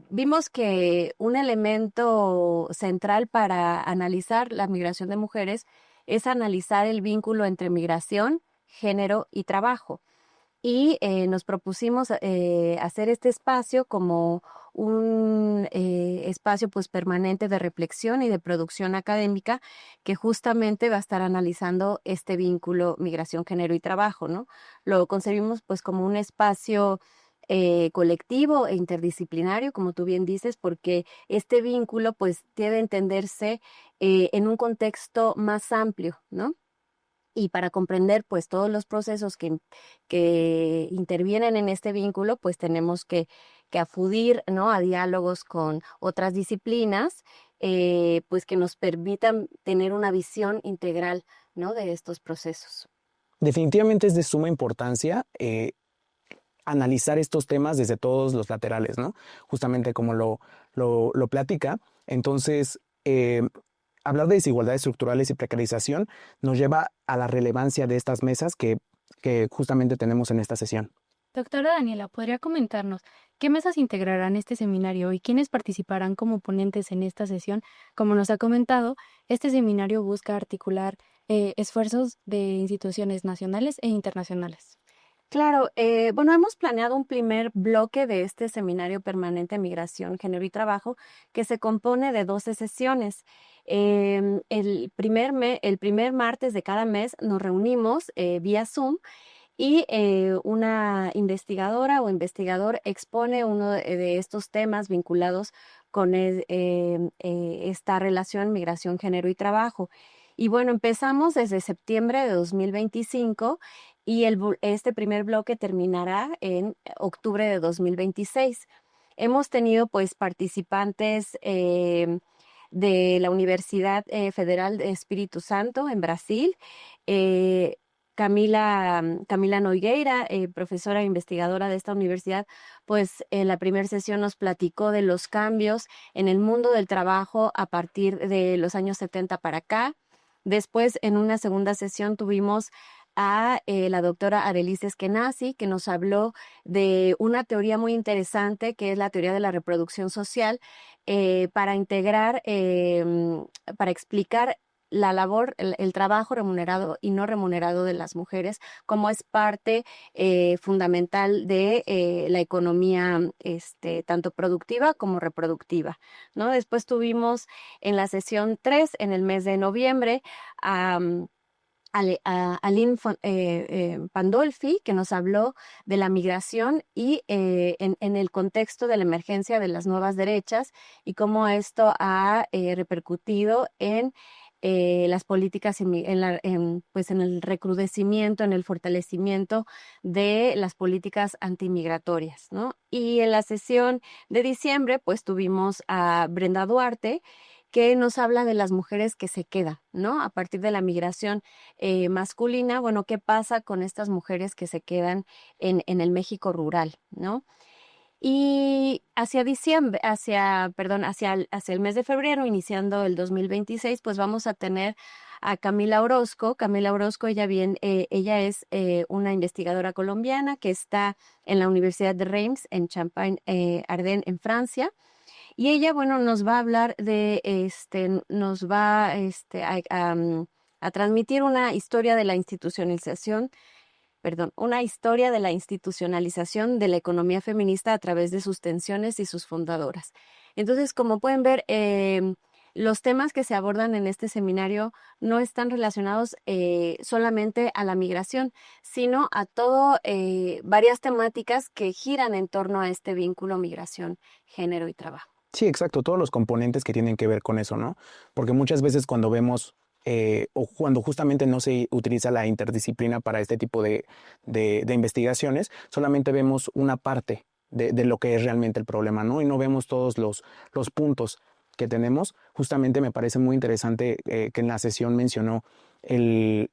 K: vimos que un elemento central para analizar la migración de mujeres es analizar el vínculo entre migración, género y trabajo. Y nos propusimos hacer este espacio como un espacio pues permanente de reflexión y de producción académica que justamente va a estar analizando este vínculo migración, género y trabajo, ¿no? Lo concebimos pues como un espacio colectivo e interdisciplinario, como tú bien dices, porque este vínculo pues debe entenderse en un contexto más amplio, ¿no? Y para comprender pues todos los procesos que intervienen en este vínculo, pues tenemos que acudir, ¿no?, a diálogos con otras disciplinas, pues que nos permitan tener una visión integral, ¿no?, de estos procesos.
C: Definitivamente es de suma importancia analizar estos temas desde todos los laterales, ¿no? Justamente como lo platica. Entonces, hablar de desigualdades estructurales y precarización nos lleva a la relevancia de estas mesas que justamente tenemos en esta sesión.
E: Doctora Daniela, ¿podría comentarnos qué mesas integrarán este seminario y quiénes participarán como ponentes en esta sesión? Como nos ha comentado, este seminario busca articular esfuerzos de instituciones nacionales e internacionales.
K: Claro, bueno, hemos planeado un primer bloque de este seminario permanente Migración, Género y Trabajo que se compone de 12 sesiones. El primer martes de cada mes nos reunimos vía Zoom y una investigadora o investigador expone uno de estos temas vinculados con esta relación migración, género y trabajo. Y bueno, empezamos desde septiembre de 2025 y este primer bloque terminará en octubre de 2026. Hemos tenido pues participantes de la Universidad Federal de Espíritu Santo en Brasil. Camila Nogueira, profesora e investigadora de esta universidad, pues en la primera sesión nos platicó de los cambios en el mundo del trabajo a partir de los años 70 para acá. Después, en una segunda sesión, tuvimos a la doctora Arelise Eskenazi, que nos habló de una teoría muy interesante, que es la teoría de la reproducción social, para integrar, para explicar la labor, el trabajo remunerado y no remunerado de las mujeres, como es parte fundamental de la economía tanto productiva como reproductiva, ¿no? Después tuvimos en la sesión 3, en el mes de noviembre, a Aline Pandolfi, que nos habló de la migración y en el contexto de la emergencia de las nuevas derechas y cómo esto ha repercutido en las políticas, pues en el recrudecimiento, en el fortalecimiento de las políticas antimigratorias, ¿no? Y en la sesión de diciembre, pues tuvimos a Brenda Duarte, que nos habla de las mujeres que se quedan, ¿no? A partir de la migración masculina, bueno, ¿qué pasa con estas mujeres que se quedan en el México rural, ¿no? Y hacia el mes de febrero, iniciando el 2026, pues vamos a tener a Camila Orozco. Camila Orozco, ella es una investigadora colombiana que está en la Universidad de Reims, en Champagne-Ardenne, en Francia. Y ella, bueno, nos va a hablar nos va a transmitir una historia de la institucionalización de la economía feminista a través de sus tensiones y sus fundadoras. Entonces, como pueden ver, los temas que se abordan en este seminario no están relacionados solamente a la migración, sino a varias temáticas que giran en torno a este vínculo migración, género y trabajo.
C: Sí, exacto, todos los componentes que tienen que ver con eso, ¿no? Porque muchas veces cuando vemos o cuando justamente no se utiliza la interdisciplina para este tipo de investigaciones, solamente vemos una parte de lo que es realmente el problema, ¿no? Y no vemos todos los puntos que tenemos. Justamente me parece muy interesante que en la sesión mencionó el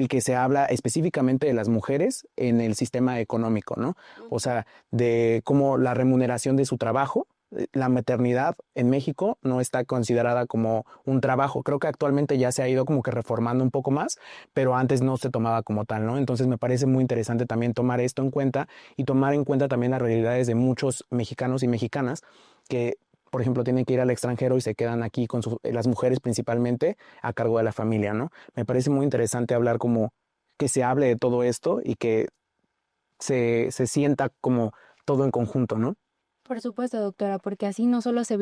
C: que se habla específicamente de las mujeres en el sistema económico, ¿no? O sea, de cómo la remuneración de su trabajo, la maternidad en México no está considerada como un trabajo. Creo que actualmente ya se ha ido como que reformando un poco más, pero antes no se tomaba como tal, ¿no? Entonces me parece muy interesante también tomar esto en cuenta y tomar en cuenta también las realidades de muchos mexicanos y mexicanas que, por ejemplo, tienen que ir al extranjero y se quedan aquí con las mujeres principalmente a cargo de la familia, ¿no? Me parece muy interesante hablar como que se hable de todo esto y que se sienta como todo en conjunto, ¿no?
L: Por supuesto, doctora, porque así no solo se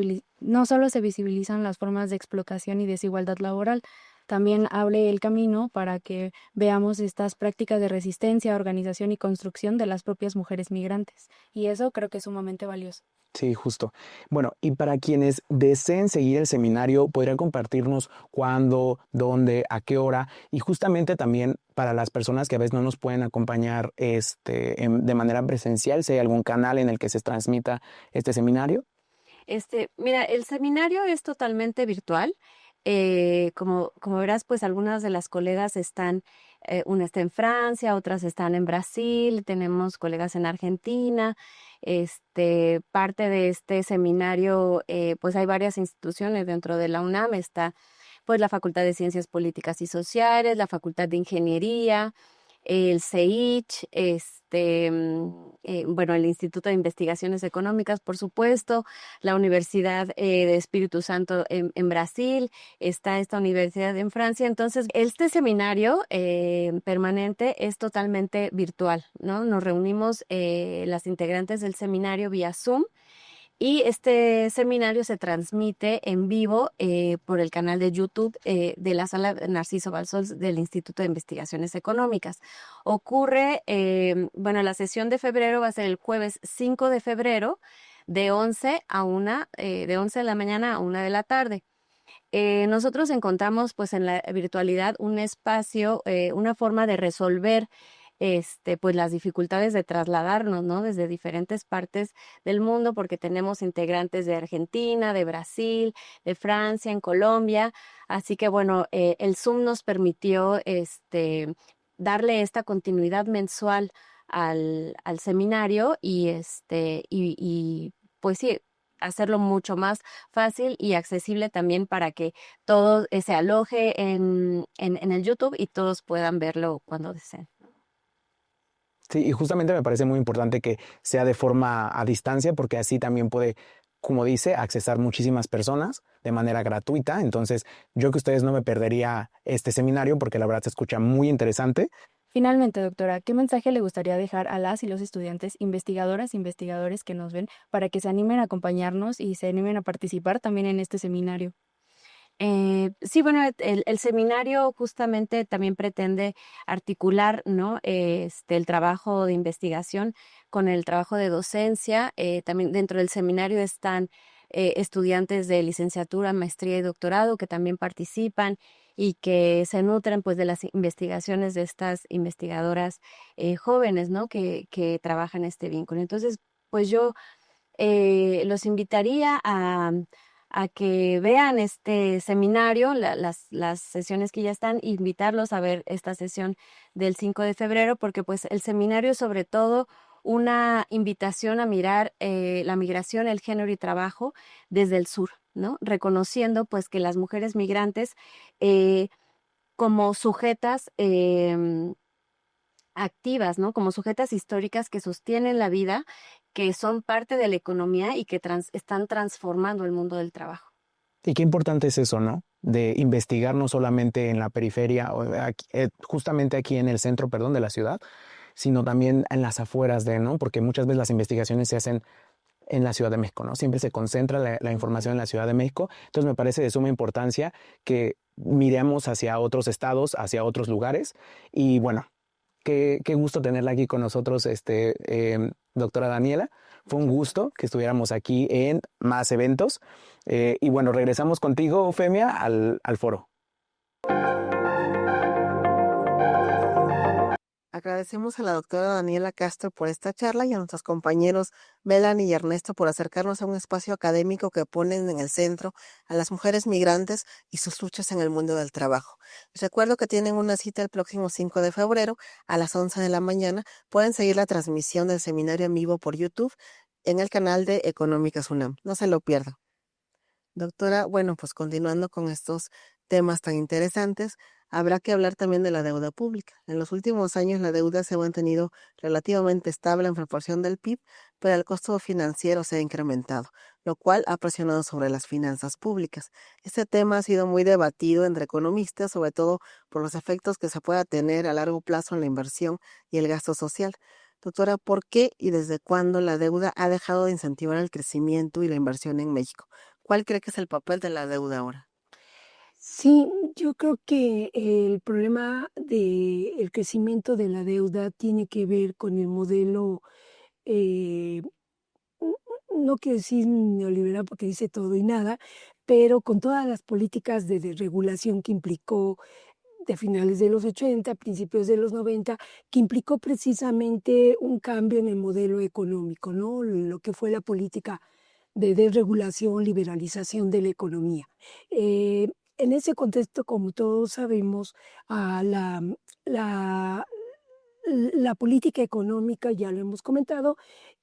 L: visibilizan las formas de explotación y desigualdad laboral, también abre el camino para que veamos estas prácticas de resistencia, organización y construcción de las propias mujeres migrantes. Y eso creo que es sumamente valioso.
C: Sí, justo. Bueno, y para quienes deseen seguir el seminario, ¿podrían compartirnos cuándo, dónde, a qué hora? Y justamente también para las personas que a veces no nos pueden acompañar de manera presencial, si hay algún canal en el que se transmita este seminario.
K: Mira, el seminario es totalmente virtual. Como verás, pues algunas de las colegas una está en Francia, otras están en Brasil, tenemos colegas en Argentina. Parte de este seminario, pues hay varias instituciones dentro de la UNAM. Está pues la Facultad de Ciencias Políticas y Sociales, la Facultad de Ingeniería, el CEICH, bueno, el Instituto de Investigaciones Económicas, por supuesto, la Universidad de Espíritu Santo en Brasil, está esta universidad en Francia. Entonces, este seminario permanente es totalmente virtual, ¿no? Nos reunimos las integrantes del seminario vía Zoom. Y este seminario se transmite en vivo por el canal de YouTube de la Sala Narciso Balsols del Instituto de Investigaciones Económicas. Ocurre, la sesión de febrero va a ser el jueves 5 de febrero de 11 de la mañana a 1 de la tarde. Nosotros encontramos pues en la virtualidad un espacio, una forma de resolver pues las dificultades de trasladarnos, ¿no? Desde diferentes partes del mundo, porque tenemos integrantes de Argentina, de Brasil, de Francia, en Colombia. Así que bueno, el Zoom nos permitió darle esta continuidad mensual al seminario y pues sí, hacerlo mucho más fácil y accesible también para que todo se aloje en el YouTube y todos puedan verlo cuando deseen.
C: Sí, y justamente me parece muy importante que sea de forma a distancia, porque así también puede, como dice, accesar muchísimas personas de manera gratuita. Entonces, yo que ustedes no me perdería este seminario porque la verdad se escucha muy interesante.
L: Finalmente, doctora, ¿qué mensaje le gustaría dejar a las y los estudiantes, investigadoras e investigadores que nos ven para que se animen a acompañarnos y se animen a participar también en este seminario?
K: Sí, bueno, el seminario justamente también pretende articular, ¿no? El trabajo de investigación con el trabajo de docencia. También dentro del seminario están estudiantes de licenciatura, maestría y doctorado que también participan y que se nutren pues de las investigaciones de estas investigadoras jóvenes, ¿no? Que trabajan este vínculo. Entonces, pues yo los invitaría a que vean este seminario, las sesiones que ya están, invitarlos a ver esta sesión del 5 de febrero, porque pues el seminario es sobre todo una invitación a mirar la migración, el género y trabajo desde el sur, ¿no? Reconociendo pues que las mujeres migrantes como sujetas activas, ¿no? Como sujetas históricas que sostienen la vida, que son parte de la economía y que están transformando el mundo del trabajo.
C: Y qué importante es eso, ¿no? De investigar no solamente en la periferia, o justamente aquí en el centro, perdón, de la ciudad, sino también en las afueras ¿no? Porque muchas veces las investigaciones se hacen en la Ciudad de México, ¿no? Siempre se concentra la información en la Ciudad de México. Entonces me parece de suma importancia que miremos hacia otros estados, hacia otros lugares. Y bueno, qué gusto tenerla aquí con nosotros, doctora Daniela. Fue un gusto que estuviéramos aquí en más eventos. Y bueno, regresamos contigo, Femia, al foro.
A: Agradecemos a la doctora Daniela Castro por esta charla y a nuestros compañeros Melanie y Ernesto por acercarnos a un espacio académico que ponen en el centro a las mujeres migrantes y sus luchas en el mundo del trabajo. Les recuerdo que tienen una cita el próximo 5 de febrero a las 11 de la mañana. Pueden seguir la transmisión del seminario en vivo por YouTube en el canal de Económicas UNAM. No se lo pierdan. Doctora, bueno, pues continuando con estos temas tan interesantes, habrá que hablar también de la deuda pública. En los últimos años la deuda se ha mantenido relativamente estable en proporción del PIB, pero el costo financiero se ha incrementado, lo cual ha presionado sobre las finanzas públicas. Este tema ha sido muy debatido entre economistas, sobre todo por los efectos que se pueda tener a largo plazo en la inversión y el gasto social. Doctora, ¿por qué y desde cuándo la deuda ha dejado de incentivar el crecimiento y la inversión en México? ¿Cuál cree que es el papel de la deuda ahora?
I: Sí, yo creo que el problema del crecimiento de la deuda tiene que ver con el modelo, eh, no quiero decir neoliberal porque dice todo y nada, pero con todas las políticas de desregulación que implicó de finales de los 80, principios de los 90, que implicó precisamente un cambio en el modelo económico, ¿no? Lo que fue la política de desregulación, liberalización de la economía. En ese contexto, como todos sabemos, la, la política económica, ya lo hemos comentado,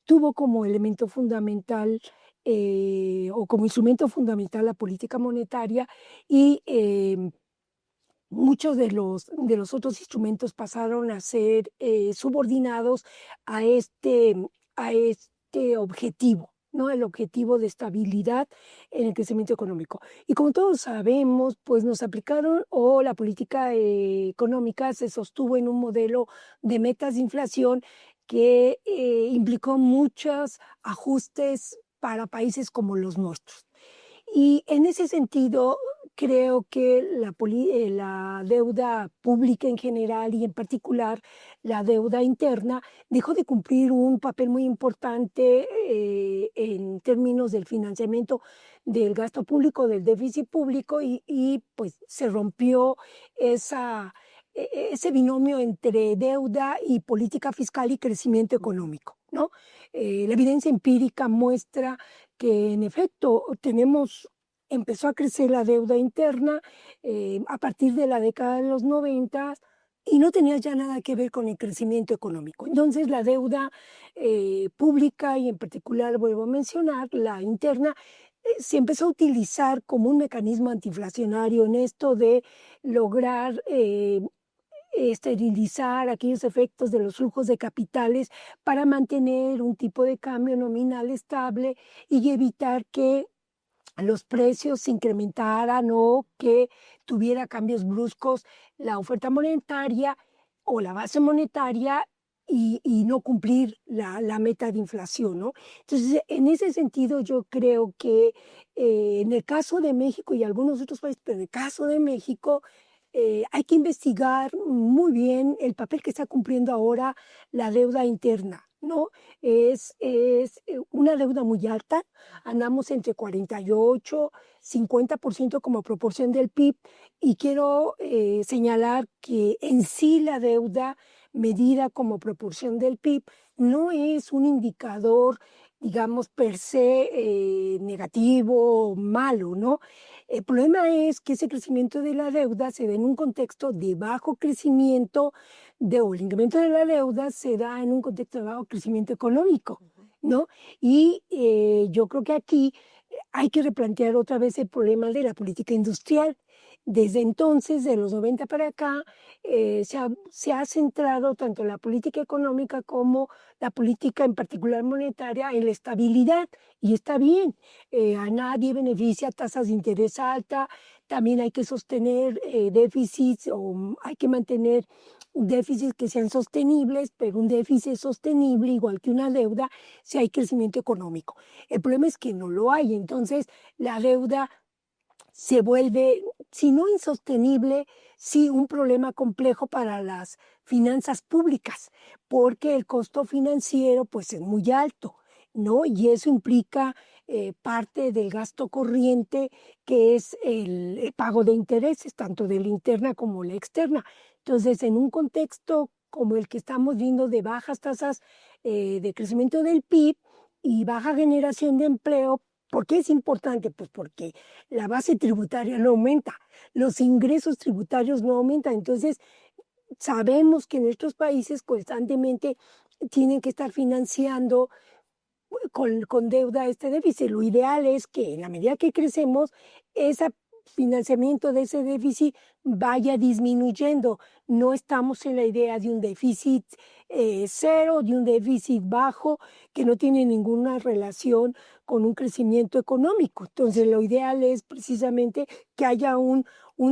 I: tuvo como elemento fundamental o como instrumento fundamental la política monetaria y muchos de los otros instrumentos pasaron a ser subordinados a este objetivo, ¿no? El objetivo de estabilidad en el crecimiento económico. Y como todos sabemos, pues nos aplicaron o la política económica se sostuvo en un modelo de metas de inflación que implicó muchos ajustes para países como los nuestros. Y en ese sentido, creo que la deuda pública en general y en particular la deuda interna dejó de cumplir un papel muy importante en términos del financiamiento del gasto público, del déficit público y pues se rompió ese binomio entre deuda y política fiscal y crecimiento económico, ¿no? La evidencia empírica muestra que en efecto empezó a crecer la deuda interna a partir de la década de los 90 y no tenía ya nada que ver con el crecimiento económico. Entonces la deuda pública y en particular, vuelvo a mencionar, la interna, se empezó a utilizar como un mecanismo antiinflacionario en esto de lograr esterilizar aquellos efectos de los flujos de capitales para mantener un tipo de cambio nominal estable y evitar que los precios se incrementaran o que tuviera cambios bruscos la oferta monetaria o la base monetaria y no cumplir la meta de inflación, ¿no? Entonces, en ese sentido, yo creo que en el caso de México y algunos otros países, pero en el caso de México, hay que investigar muy bien el papel que está cumpliendo ahora la deuda interna, ¿no? Es una deuda muy alta, andamos entre 48, 50% como proporción del PIB, y quiero señalar que en sí la deuda medida como proporción del PIB no es un indicador, digamos, per se negativo o malo, ¿no? El problema es que ese crecimiento de la deuda se da en un contexto de bajo crecimiento, o el incremento de la deuda se da en un contexto de bajo crecimiento económico, ¿no? Y yo creo que aquí hay que replantear otra vez el problema de la política industrial. Desde entonces, de los 90 para acá, se ha centrado tanto la política económica como la política, en particular monetaria, en la estabilidad, y está bien. A nadie beneficia tasas de interés alta, también hay que sostener déficits o hay que mantener déficits que sean sostenibles, pero un déficit sostenible, igual que una deuda, si hay crecimiento económico. El problema es que no lo hay, entonces la deuda se vuelve, si no insostenible, sí un problema complejo para las finanzas públicas, porque el costo financiero pues es muy alto, ¿no? Y eso implica parte del gasto corriente, que es el pago de intereses, tanto de la interna como la externa. Entonces, en un contexto como el que estamos viendo de bajas tasas de crecimiento del PIB y baja generación de empleo, ¿por qué es importante? Pues porque la base tributaria no aumenta, los ingresos tributarios no aumentan. Entonces, sabemos que nuestros países constantemente tienen que estar financiando con deuda este déficit. Lo ideal es que en la medida que crecemos, ese financiamiento de ese déficit vaya disminuyendo. No estamos en la idea de un déficit cero, de un déficit bajo, que no tiene ninguna relación con un crecimiento económico. Entonces, lo ideal es precisamente que haya un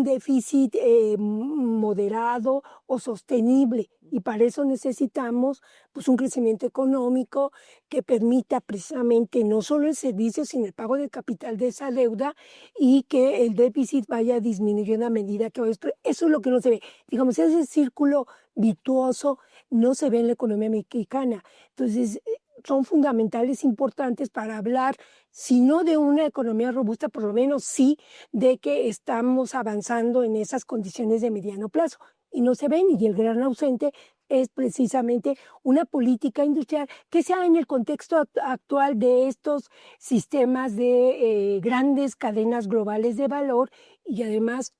I: déficit moderado o sostenible, y para eso necesitamos pues, un crecimiento económico que permita precisamente no solo el servicio, sino el pago del capital de esa deuda, y que el déficit vaya disminuyendo a medida que eso es lo que no se ve. Digamos, ese círculo virtuoso no se ve en la economía mexicana. Entonces, son fundamentales, importantes para hablar, si no de una economía robusta, por lo menos sí de que estamos avanzando en esas condiciones de mediano plazo. Y no se ven, y el gran ausente es precisamente una política industrial que sea en el contexto actual de estos sistemas de grandes cadenas globales de valor, y además,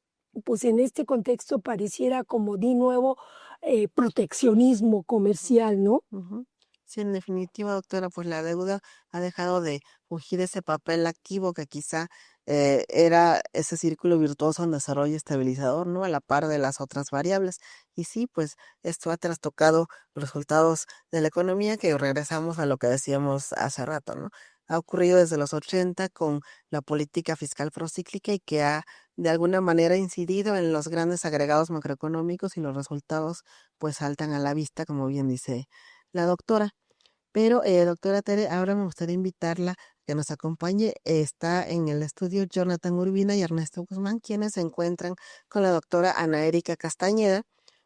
I: pues en este contexto pareciera como de nuevo proteccionismo comercial, ¿no?
A: Sí, en definitiva, doctora, pues la deuda ha dejado de fungir ese papel activo que quizá era ese círculo virtuoso en desarrollo estabilizador, ¿no? A la par de las otras variables. Y sí, pues esto ha trastocado los resultados de la economía, que regresamos a lo que decíamos hace rato, ¿no? Ha ocurrido desde los 80 con la política fiscal procíclica, y que ha de alguna manera incidido en los grandes agregados macroeconómicos, y los resultados pues saltan a la vista, como bien dice la doctora. Pero, doctora Tere, ahora me gustaría invitarla a que nos acompañe. Está en el estudio Jonathan Urbina y Ernesto Guzmán, quienes se encuentran con la doctora Ana Erika Castañeda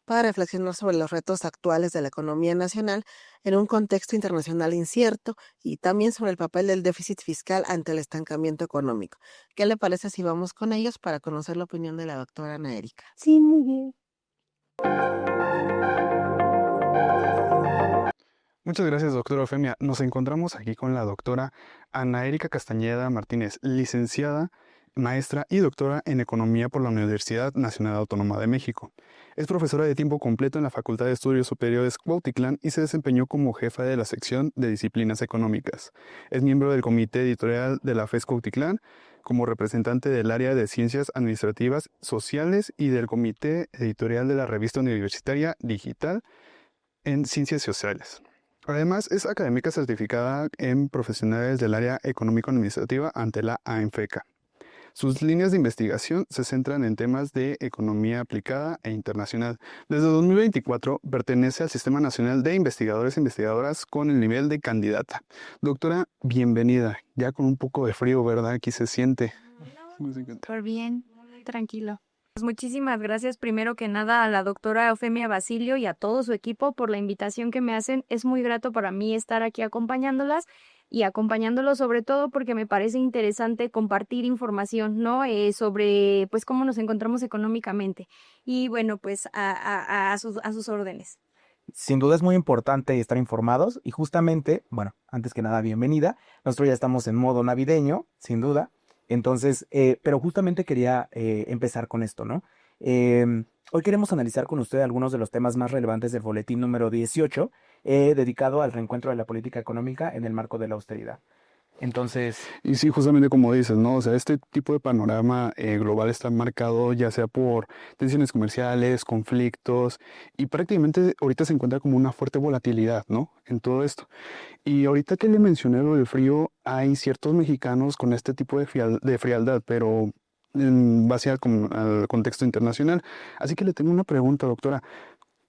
A: para reflexionar sobre los retos actuales de la economía nacional en un contexto internacional incierto, y también sobre el papel del déficit fiscal ante el estancamiento económico. ¿Qué le parece si vamos con ellos para conocer la opinión de la doctora Ana Erika?
I: Sí, muy bien.
D: Muchas gracias, doctora Eufemia. Nos encontramos aquí con la doctora Ana Erika Castañeda Martínez, licenciada, maestra y doctora en Economía por la Universidad Nacional Autónoma de México. Es profesora de tiempo completo en la Facultad de Estudios Superiores Cuautitlán y se desempeñó como jefa de la sección de disciplinas económicas. Es miembro del comité editorial de la FES Cuautitlán, como representante del área de Ciencias Administrativas Sociales y del comité editorial de la revista universitaria digital en Ciencias Sociales. Además, es académica certificada en profesionales del área económico-administrativa ante la AENFECA. Sus líneas de investigación se centran en temas de economía aplicada e internacional. Desde 2024 pertenece al Sistema Nacional de Investigadores e Investigadoras con el nivel de candidata. Doctora, bienvenida. Ya con un poco de frío, ¿verdad? Aquí se siente.
M: Súper bien, muy tranquilo. Pues muchísimas gracias primero que nada a la doctora Eufemia Basilio y a todo su equipo por la invitación que me hacen. Es muy grato para mí estar aquí acompañándolas y acompañándolos sobre todo porque me parece interesante compartir información, ¿no? Sobre pues cómo nos encontramos económicamente. Y bueno, pues a sus órdenes.
C: Sin duda es muy importante estar informados y justamente, bueno, antes que nada, bienvenida. Nosotros ya estamos en modo navideño, sin duda. Entonces, pero justamente quería empezar con esto, ¿no? Hoy queremos analizar con usted algunos de los temas más relevantes del boletín número 18, dedicado al reencuentro de la política económica en el marco de la austeridad. Entonces...
D: Y sí, justamente como dices, ¿no? O sea, este tipo de panorama global está marcado ya sea por tensiones comerciales, conflictos, y prácticamente ahorita se encuentra como una fuerte volatilidad, ¿no? En todo esto. Y ahorita que le mencioné lo del frío, hay ciertos mexicanos con este tipo de frialdad, pero en base al contexto internacional. Así que le tengo una pregunta, doctora.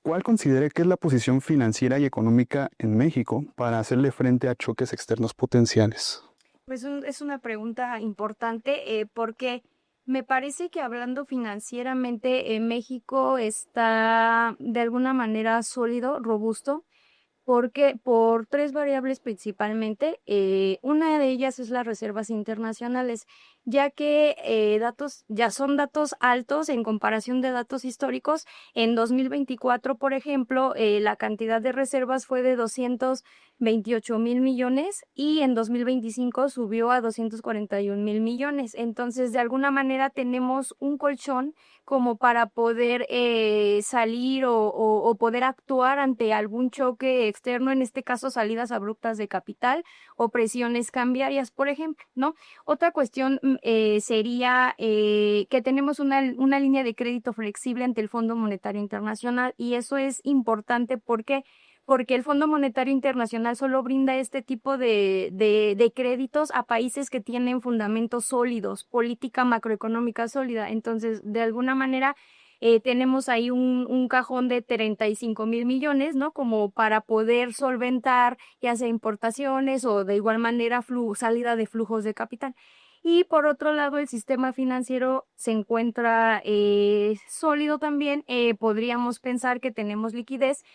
D: ¿Cuál considera que es la posición financiera y económica en México para hacerle frente a choques externos potenciales?
M: Pues es una pregunta importante porque me parece que hablando financieramente México está de alguna manera sólido, robusto, porque por tres variables principalmente. Una de ellas es las reservas internacionales, ya que ya son datos altos en comparación de datos históricos. En 2024, por ejemplo, la cantidad de reservas fue de 228,000 millones y en 2025 subió a 241,000 millones. Entonces, de alguna manera tenemos un colchón como para poder salir o poder actuar ante algún choque externo, en este caso salidas abruptas de capital o presiones cambiarias, por ejemplo, ¿no? Otra cuestión sería que tenemos una línea de crédito flexible ante el Fondo Monetario Internacional y eso es importante porque el Fondo Monetario Internacional solo brinda este tipo de créditos a países que tienen fundamentos sólidos, política macroeconómica sólida. Entonces, de alguna manera, tenemos ahí un cajón de 35,000 millones, ¿no? Como para poder solventar ya sea importaciones o de igual manera salida de flujos de capital. Y por otro lado, el sistema financiero se encuentra sólido también. Podríamos pensar que tenemos liquidez.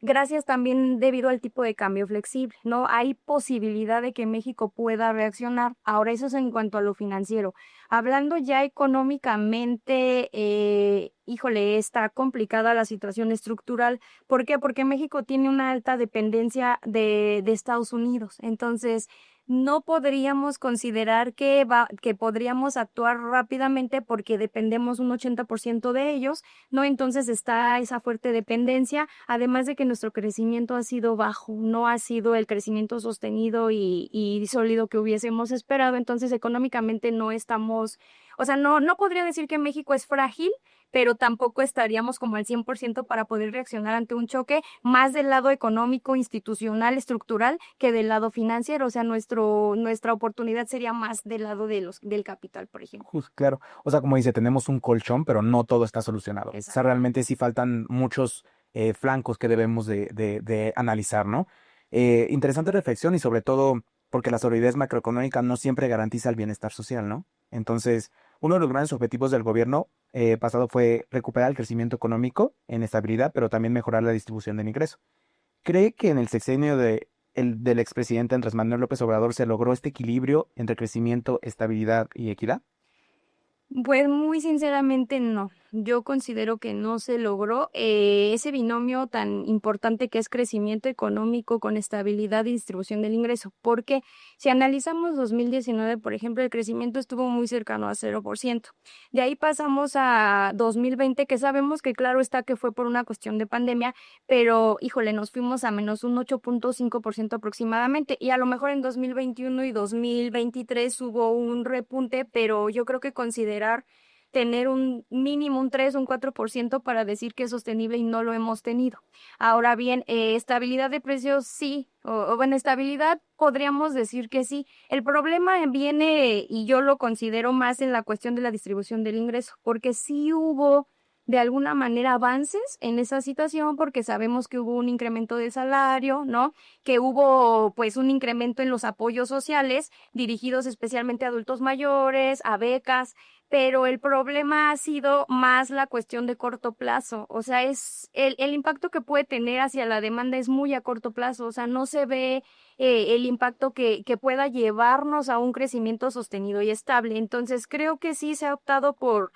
M: Gracias también debido al tipo de cambio flexible, ¿no? Hay posibilidad de que México pueda reaccionar. Ahora, eso es en cuanto a lo financiero. Hablando ya económicamente, híjole, está complicada la situación estructural. ¿Por qué? Porque México tiene una alta dependencia de Estados Unidos. Entonces, no podríamos considerar que podríamos actuar rápidamente porque dependemos un 80% de ellos, ¿no? Entonces está esa fuerte dependencia, además de que nuestro crecimiento ha sido bajo, no ha sido el crecimiento sostenido y sólido que hubiésemos esperado. Entonces, económicamente no estamos, o sea, no podría decir que México es frágil, pero tampoco estaríamos como al 100% para poder reaccionar ante un choque, más del lado económico, institucional, estructural, que del lado financiero. O sea, nuestra oportunidad sería más del lado del capital, por ejemplo.
C: Claro, o sea, como dice, tenemos un colchón, pero no todo está solucionado. O sea, realmente sí faltan muchos flancos que debemos de analizar, ¿no? Interesante reflexión y sobre todo porque la solidez macroeconómica no siempre garantiza el bienestar social, ¿no? Entonces, uno de los grandes objetivos del gobierno pasado fue recuperar el crecimiento económico en estabilidad, pero también mejorar la distribución del ingreso. ¿Cree que en el sexenio del expresidente Andrés Manuel López Obrador se logró este equilibrio entre crecimiento, estabilidad y equidad?
M: Pues muy sinceramente no. Yo considero que no se logró ese binomio tan importante que es crecimiento económico con estabilidad y distribución del ingreso, porque si analizamos 2019, por ejemplo, el crecimiento estuvo muy cercano a 0%. De ahí pasamos a 2020, que sabemos que claro está que fue por una cuestión de pandemia, pero híjole, nos fuimos a menos un 8.5% aproximadamente, y a lo mejor en 2021 y 2023 hubo un repunte, pero yo creo que considerar tener un mínimo, un 3, un 4% para decir que es sostenible y no lo hemos tenido. Ahora bien, estabilidad de precios sí, o bueno, estabilidad podríamos decir que sí. El problema viene, y yo lo considero más en la cuestión de la distribución del ingreso, porque sí hubo de alguna manera avances en esa situación, porque sabemos que hubo un incremento del salario, ¿no? Que hubo pues un incremento en los apoyos sociales dirigidos especialmente a adultos mayores, a becas, pero el problema ha sido más la cuestión de corto plazo. O sea, es el impacto que puede tener hacia la demanda es muy a corto plazo. O sea, no se ve el impacto que pueda llevarnos a un crecimiento sostenido y estable. Entonces, creo que sí se ha optado por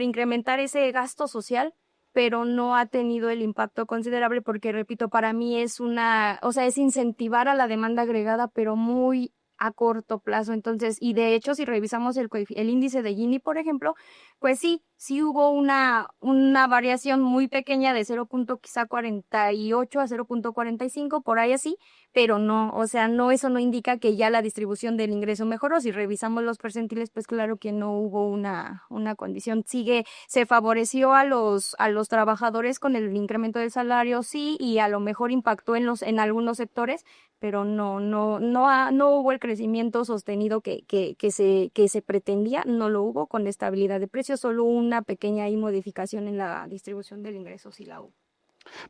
M: incrementar ese gasto social, pero no ha tenido el impacto considerable porque, repito, para mí es o sea, es incentivar a la demanda agregada, pero muy a corto plazo. Entonces, y de hecho, si revisamos el índice de Gini, por ejemplo, pues sí hubo una variación muy pequeña de 0.48 a 0.45, por ahí así, pero no, o sea, no, eso no indica que ya la distribución del ingreso mejoró. Si revisamos los percentiles, pues claro que no hubo una condición. Se favoreció a los trabajadores con el incremento del salario, sí, y a lo mejor impactó en algunos sectores, pero no hubo el crecimiento sostenido que se pretendía, no lo hubo con estabilidad de precios, solo una pequeña ahí modificación en la distribución del ingreso sí la hubo.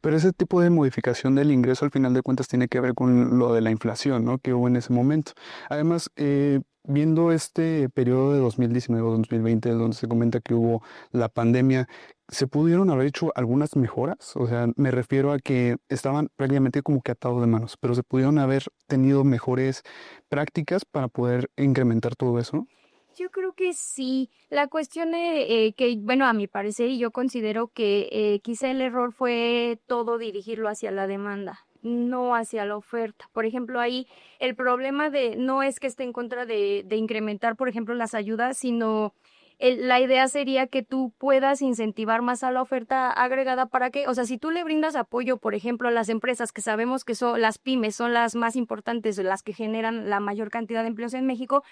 D: Pero ese tipo de modificación del ingreso al final de cuentas tiene que ver con lo de la inflación, ¿no? Que hubo en ese momento. Además, viendo este periodo de 2019-2020, donde se comenta que hubo la pandemia, ¿se pudieron haber hecho algunas mejoras? O sea, me refiero a que estaban prácticamente como que atados de manos, pero ¿se pudieron haber tenido mejores prácticas para poder incrementar todo eso?
M: Yo creo que sí. La cuestión que, bueno, a mi parecer, y yo considero que quizá el error fue todo dirigirlo hacia la demanda, no hacia la oferta. Por ejemplo, ahí el problema no es que esté en contra de incrementar, por ejemplo, las ayudas, sino la idea sería que tú puedas incentivar más a la oferta agregada para que, o sea, si tú le brindas apoyo, por ejemplo, a las empresas que sabemos que son las pymes, son las más importantes, las que generan la mayor cantidad de empleos en México,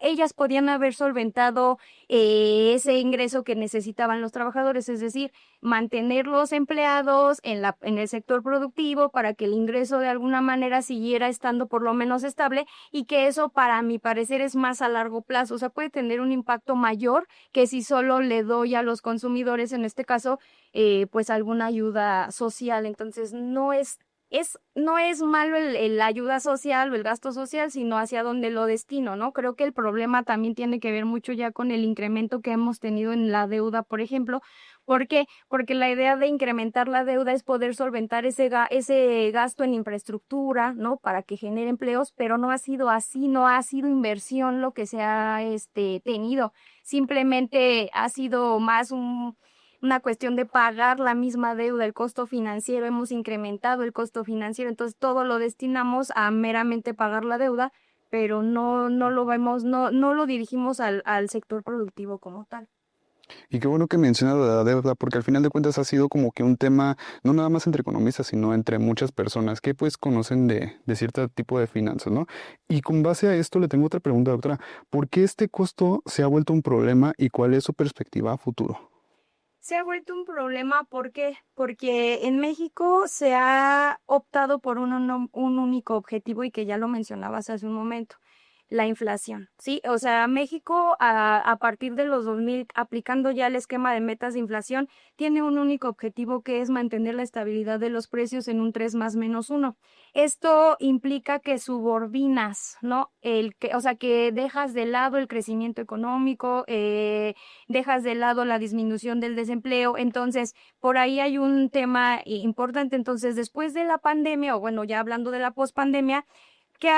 M: ellas podían haber solventado ese ingreso que necesitaban los trabajadores, es decir, mantenerlos empleados en el sector productivo para que el ingreso de alguna manera siguiera estando por lo menos estable, y que eso, para mi parecer, es más a largo plazo. O sea, puede tener un impacto mayor que si solo le doy a los consumidores, en este caso, pues alguna ayuda social. Entonces, no es malo la ayuda social o el gasto social, sino hacia dónde lo destino, ¿no? Creo que el problema también tiene que ver mucho ya con el incremento que hemos tenido en la deuda, por ejemplo. ¿Por qué? Porque la idea de incrementar la deuda es poder solventar ese gasto en infraestructura, ¿no? Para que genere empleos, pero no ha sido así, no ha sido inversión lo que se ha tenido. Simplemente ha sido más una cuestión de pagar la misma deuda, el costo financiero, hemos incrementado el costo financiero, entonces todo lo destinamos a meramente pagar la deuda, pero no lo vemos, no lo dirigimos al sector productivo como tal.
D: Y qué bueno que mencionas lo de la deuda, porque al final de cuentas ha sido como que un tema, no nada más entre economistas, sino entre muchas personas que pues conocen de cierto tipo de finanzas, ¿no? Y con base a esto le tengo otra pregunta, doctora. ¿Por qué este costo se ha vuelto un problema y cuál es su perspectiva a futuro?
M: Se ha vuelto un problema, ¿por qué? Porque en México se ha optado por un único objetivo, y que ya lo mencionabas hace un momento, la inflación, ¿sí? O sea, México a partir de los 2000, aplicando ya el esquema de metas de inflación, tiene un único objetivo, que es mantener la estabilidad de los precios en un 3+-1. Esto implica que subordinas, ¿no? O sea, que dejas de lado el crecimiento económico, dejas de lado la disminución del desempleo. Entonces, por ahí hay un tema importante. Entonces, después de la pandemia, o bueno, ya hablando de la pospandemia, ¿qué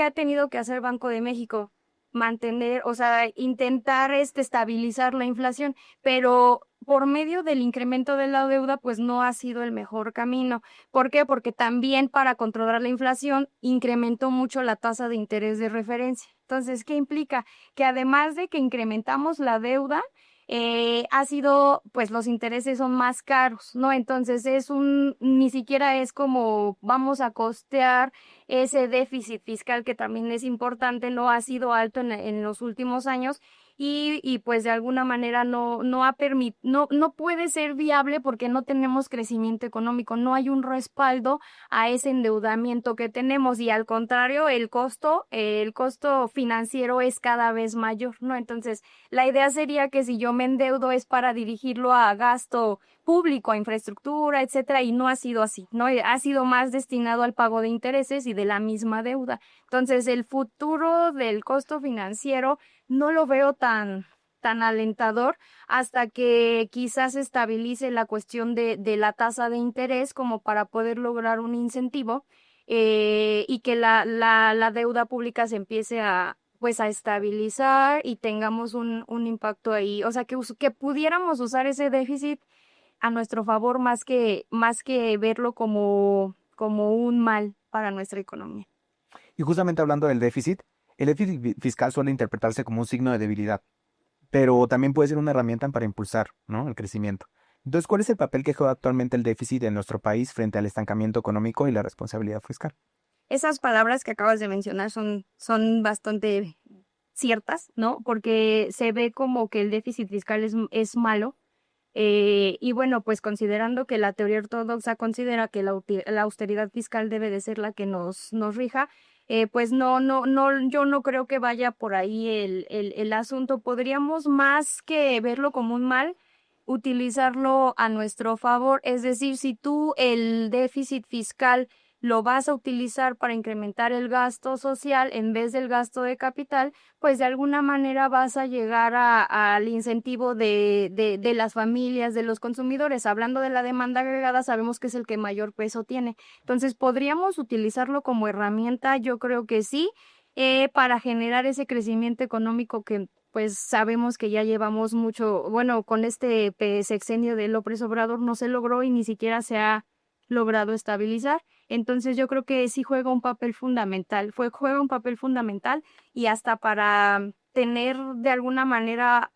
M: ha tenido que hacer Banco de México? Mantener, o sea, intentar estabilizar la inflación, pero por medio del incremento de la deuda, pues no ha sido el mejor camino. ¿Por qué? Porque también para controlar la inflación incrementó mucho la tasa de interés de referencia. Entonces, ¿qué implica? Que además de que incrementamos la deuda, ha sido, pues los intereses son más caros, ¿no? Entonces ni siquiera es como vamos a costear ese déficit fiscal que también es importante, no ha sido alto en los últimos años y pues de alguna manera no puede ser viable porque no tenemos crecimiento económico, no hay un respaldo a ese endeudamiento que tenemos y al contrario, el costo financiero es cada vez mayor, ¿no? Entonces, la idea sería que si yo me endeudo es para dirigirlo a gasto público, a infraestructura, etcétera, y no ha sido así, ¿no? Ha sido más destinado al pago de intereses y de la misma deuda. Entonces, el futuro del costo financiero no lo veo tan alentador hasta que quizás se estabilice la cuestión de la tasa de interés como para poder lograr un incentivo y que la deuda pública se empiece pues a estabilizar y tengamos un impacto ahí. O sea, que pudiéramos usar ese déficit a nuestro favor más que verlo como un mal para nuestra economía.
C: Y justamente hablando del déficit, el déficit fiscal suele interpretarse como un signo de debilidad, pero también puede ser una herramienta para impulsar, ¿no?, el crecimiento. Entonces, ¿cuál es el papel que juega actualmente el déficit en nuestro país frente al estancamiento económico y la responsabilidad fiscal?
M: Esas palabras que acabas de mencionar son bastante ciertas, ¿no? Porque se ve como que el déficit fiscal es malo. Y bueno, pues considerando que la teoría ortodoxa considera que la austeridad fiscal debe de ser la que nos rija, pues yo no creo que vaya por ahí el asunto. Podríamos más que verlo como un mal, utilizarlo a nuestro favor. Es decir, si tú el déficit fiscal lo vas a utilizar para incrementar el gasto social en vez del gasto de capital, pues de alguna manera vas a llegar al incentivo de las familias, de los consumidores. Hablando de la demanda agregada, sabemos que es el que mayor peso tiene. Entonces, ¿podríamos utilizarlo como herramienta? Yo creo que sí, para generar ese crecimiento económico que pues sabemos que ya llevamos mucho, bueno, con este sexenio de López Obrador no se logró y ni siquiera se ha logrado estabilizar. Entonces yo creo que sí juega un papel fundamental, juega un papel fundamental y hasta para tener de alguna manera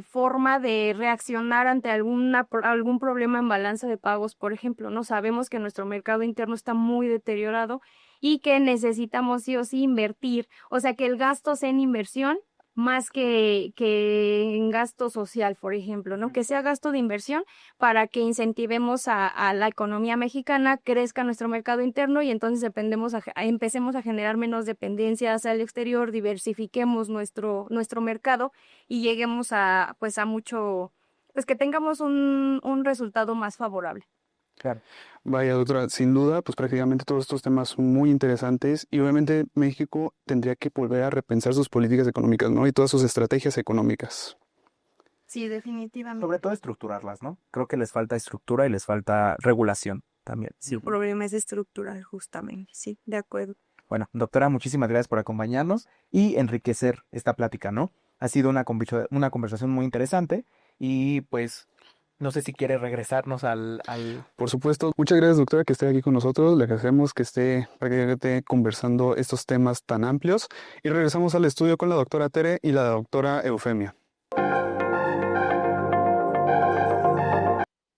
M: forma de reaccionar ante algún problema en balanza de pagos, por ejemplo, ¿no? Sabemos que nuestro mercado interno está muy deteriorado y que necesitamos sí o sí invertir, o sea que el gasto sea en inversión más que en gasto social, por ejemplo, ¿no? Que sea gasto de inversión para que incentivemos a la economía mexicana, crezca nuestro mercado interno y entonces empecemos a generar menos dependencias al exterior, diversifiquemos nuestro mercado y lleguemos pues que tengamos un resultado más favorable.
C: Claro.
D: Vaya, doctora, sin duda, pues prácticamente todos estos temas son muy interesantes y obviamente México tendría que volver a repensar sus políticas económicas, ¿no? Y todas sus estrategias económicas.
M: Sí, definitivamente.
C: Sobre todo estructurarlas, ¿no? Creo que les falta estructura y les falta regulación también.
B: Sí, el problema es estructural, justamente. Sí, de acuerdo.
C: Bueno, doctora, muchísimas gracias por acompañarnos y enriquecer esta plática, ¿no? Ha sido una conversación muy interesante y pues no sé si quiere regresarnos al...
D: Por supuesto. Muchas gracias, doctora, que esté aquí con nosotros. Le agradecemos que esté prácticamente conversando estos temas tan amplios. Y regresamos al estudio con la doctora Tere y la doctora Eufemia.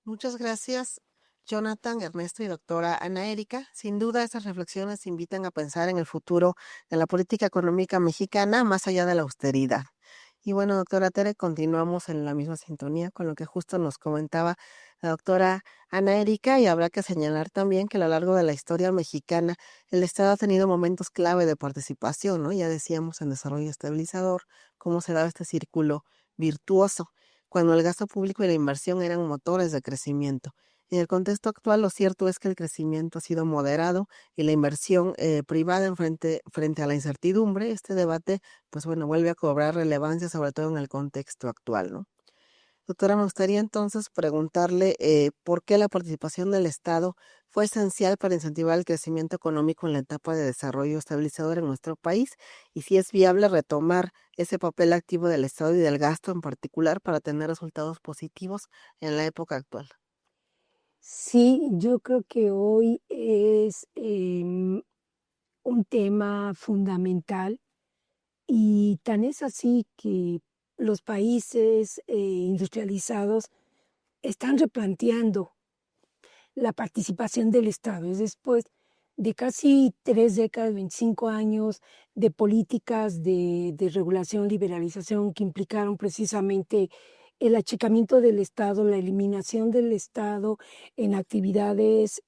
A: Muchas gracias, Jonathan, Ernesto y doctora Ana Erika. Sin duda, estas reflexiones invitan a pensar en el futuro de la política económica mexicana más allá de la austeridad. Y bueno, doctora Tere, continuamos en la misma sintonía con lo que justo nos comentaba la doctora Ana Erika y habrá que señalar también que a lo largo de la historia mexicana el Estado ha tenido momentos clave de participación, ¿no? Ya decíamos en desarrollo estabilizador, cómo se daba este círculo virtuoso, cuando el gasto público y la inversión eran motores de crecimiento. En el contexto actual, lo cierto es que el crecimiento ha sido moderado y la inversión privada frente a la incertidumbre. Este debate, pues bueno, vuelve a cobrar relevancia, sobre todo en el contexto actual, ¿no? Doctora, me gustaría entonces preguntarle por qué la participación del Estado fue esencial para incentivar el crecimiento económico en la etapa de desarrollo estabilizador en nuestro país y si es viable retomar ese papel activo del Estado y del gasto en particular para tener resultados positivos en la época actual.
I: Sí, yo creo que hoy es un tema fundamental y tan es así que los países industrializados están replanteando la participación del Estado. Es después de casi 3 décadas, 25 años de políticas de regulación, liberalización que implicaron precisamente el achicamiento del Estado, la eliminación del Estado en actividades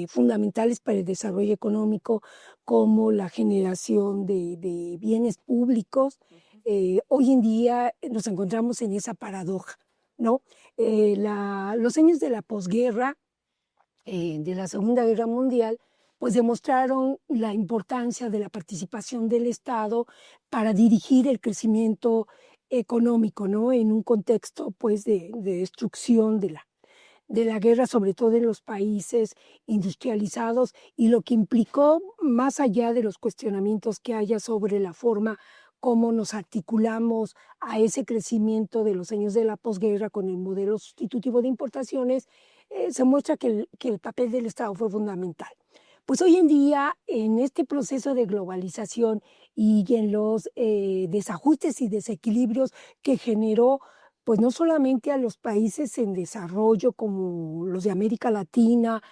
I: fundamentales para el desarrollo económico, como la generación de bienes públicos. Hoy en día nos encontramos en esa paradoja, ¿no? Los años de la posguerra, de la Segunda Guerra Mundial, pues demostraron la importancia de la participación del Estado para dirigir el crecimiento económico, ¿no? En un contexto, pues, de destrucción de la guerra, sobre todo en los países industrializados, y lo que implicó, más allá de los cuestionamientos que haya sobre la forma cómo nos articulamos a ese crecimiento de los años de la posguerra con el modelo sustitutivo de importaciones, se muestra que el papel del Estado fue fundamental. Pues hoy en día, en este proceso de globalización y en los desajustes y desequilibrios que generó, pues no solamente a los países en desarrollo como los de América Latina,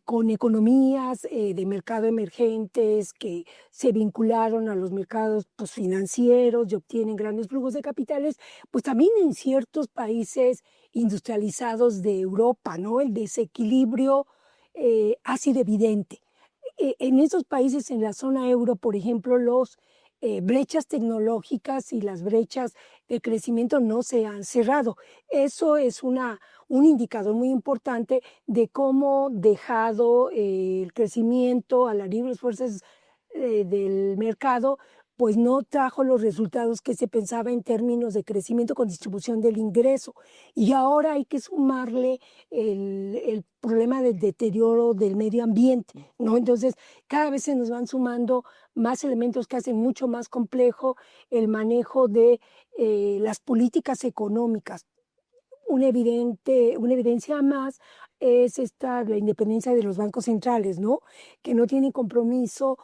I: con economías de mercado emergentes que se vincularon a los mercados, pues, financieros y obtienen grandes flujos de capitales, pues también en ciertos países industrializados de Europa, ¿no? El desequilibrio ha sido evidente. En esos países, en la zona euro, por ejemplo, los brechas tecnológicas y las brechas de crecimiento no se han cerrado. Eso es un indicador muy importante de cómo dejado el crecimiento a las libres fuerzas del mercado, pues no trajo los resultados que se pensaba en términos de crecimiento con distribución del ingreso. Y ahora hay que sumarle el problema del deterioro del medio ambiente, ¿no? Entonces, cada vez se nos van sumando más elementos que hacen mucho más complejo el manejo de las políticas económicas. Una evidencia más es la independencia de los bancos centrales, ¿no? Que no tienen compromiso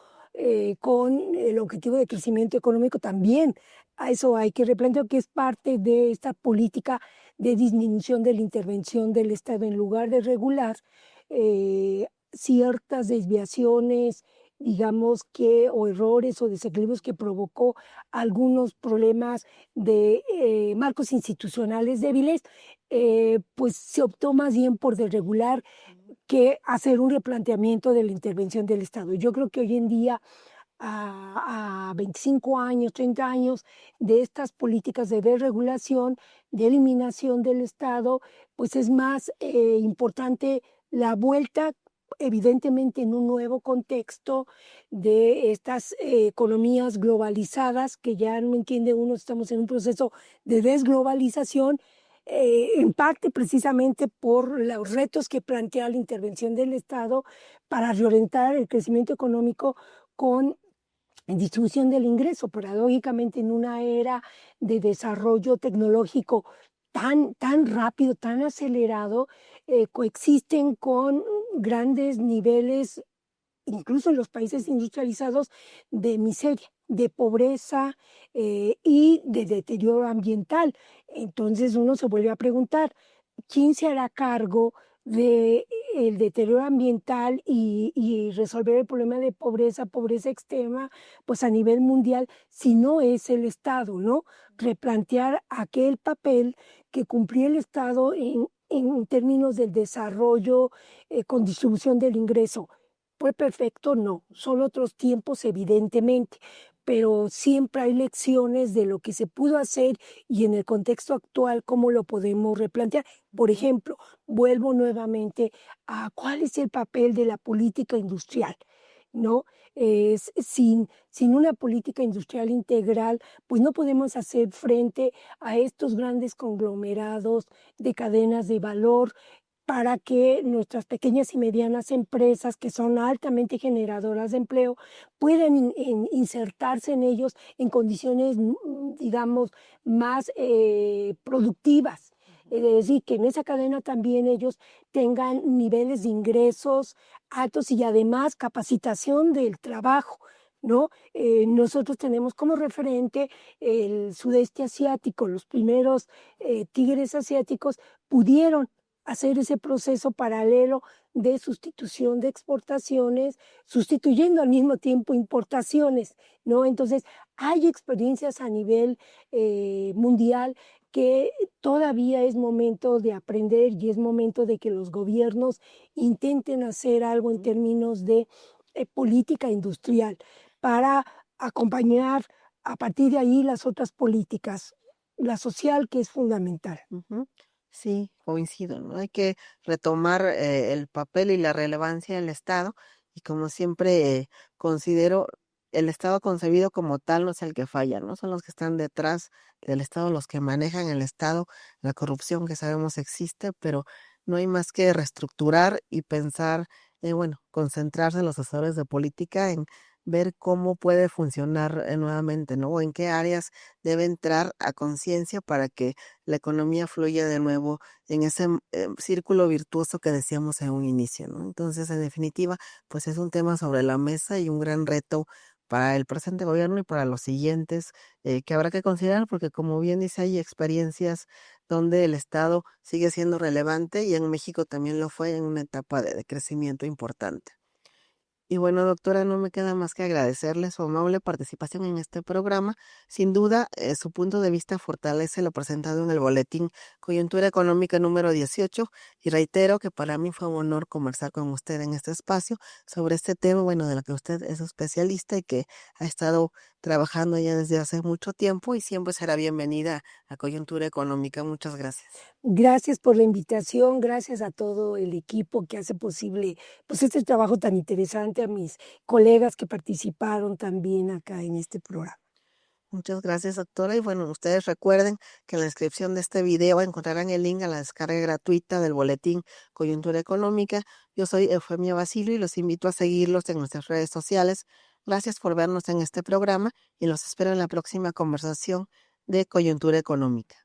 I: con el objetivo de crecimiento económico también. A eso hay que replantear, que es parte de esta política de disminución de la intervención del Estado en lugar de regular ciertas desviaciones, digamos que, o errores o desequilibrios que provocó algunos problemas de marcos institucionales débiles, pues se optó más bien por desregular que hacer un replanteamiento de la intervención del Estado. Yo creo que hoy en día, a 25 años, 30 años de estas políticas de desregulación, de eliminación del Estado, pues es más importante la vuelta, evidentemente en un nuevo contexto de estas economías globalizadas, que ya no entiende uno, estamos en un proceso de desglobalización, en parte precisamente por los retos que plantea la intervención del Estado para reorientar el crecimiento económico con distribución del ingreso. Paradójicamente, en una era de desarrollo tecnológico tan rápido, tan acelerado, coexisten con grandes niveles, incluso en los países industrializados, de miseria, de pobreza y de deterioro ambiental. Entonces uno se vuelve a preguntar, ¿quién se hará cargo del deterioro ambiental y resolver el problema de pobreza extrema, pues a nivel mundial, si no es el Estado, ¿no? Replantear aquel papel que cumplía el Estado en términos del desarrollo con distribución del ingreso. ¿Fue perfecto? No, son otros tiempos evidentemente, pero siempre hay lecciones de lo que se pudo hacer y en el contexto actual cómo lo podemos replantear. Por ejemplo, vuelvo nuevamente a cuál es el papel de la política industrial. ¿no? Sin una política industrial integral, pues no podemos hacer frente a estos grandes conglomerados de cadenas de valor para que nuestras pequeñas y medianas empresas, que son altamente generadoras de empleo, puedan insertarse en ellos en condiciones, digamos, más productivas. Es decir, que en esa cadena también ellos tengan niveles de ingresos altos y además capacitación del trabajo, ¿no? Nosotros tenemos como referente el sudeste asiático. Los primeros tigres asiáticos pudieron hacer ese proceso paralelo de sustitución de exportaciones, sustituyendo al mismo tiempo importaciones, ¿no? Entonces, hay experiencias a nivel mundial que todavía es momento de aprender y es momento de que los gobiernos intenten hacer algo en términos de política industrial para acompañar a partir de ahí las otras políticas, la social, que es fundamental.
A: Sí, coincido, ¿no? Hay que retomar el papel y la relevancia del Estado y como siempre considero el Estado concebido como tal no es el que falla, ¿no? Son los que están detrás del Estado, los que manejan el Estado, la corrupción que sabemos existe, pero no hay más que reestructurar y pensar, bueno, concentrarse en los asesores de política, en ver cómo puede funcionar nuevamente, ¿no? O en qué áreas debe entrar a conciencia para que la economía fluya de nuevo en ese círculo virtuoso que decíamos en un inicio, ¿no? Entonces, en definitiva, pues es un tema sobre la mesa y un gran reto para el presente gobierno y para los siguientes que habrá que considerar, porque como bien dice, hay experiencias donde el Estado sigue siendo relevante y en México también lo fue en una etapa de crecimiento importante. Y bueno, doctora, no me queda más que agradecerle su amable participación en este programa. Sin duda, su punto de vista fortalece lo presentado en el boletín Coyuntura Económica número 18 y reitero que para mí fue un honor conversar con usted en este espacio sobre este tema, bueno, de lo que usted es especialista y que ha estado trabajando ya desde hace mucho tiempo y siempre será bienvenida a Coyuntura Económica. Muchas gracias.
I: Gracias por la invitación, gracias a todo el equipo que hace posible pues este trabajo tan interesante, a mis colegas que participaron también acá en este programa.
A: Muchas gracias, doctora. Y bueno, ustedes recuerden que en la descripción de este video encontrarán el link a la descarga gratuita del boletín Coyuntura Económica. Yo soy Eufemia Basilio y los invito a seguirlos en nuestras redes sociales. Gracias por vernos en este programa y los espero en la próxima conversación de Coyuntura Económica.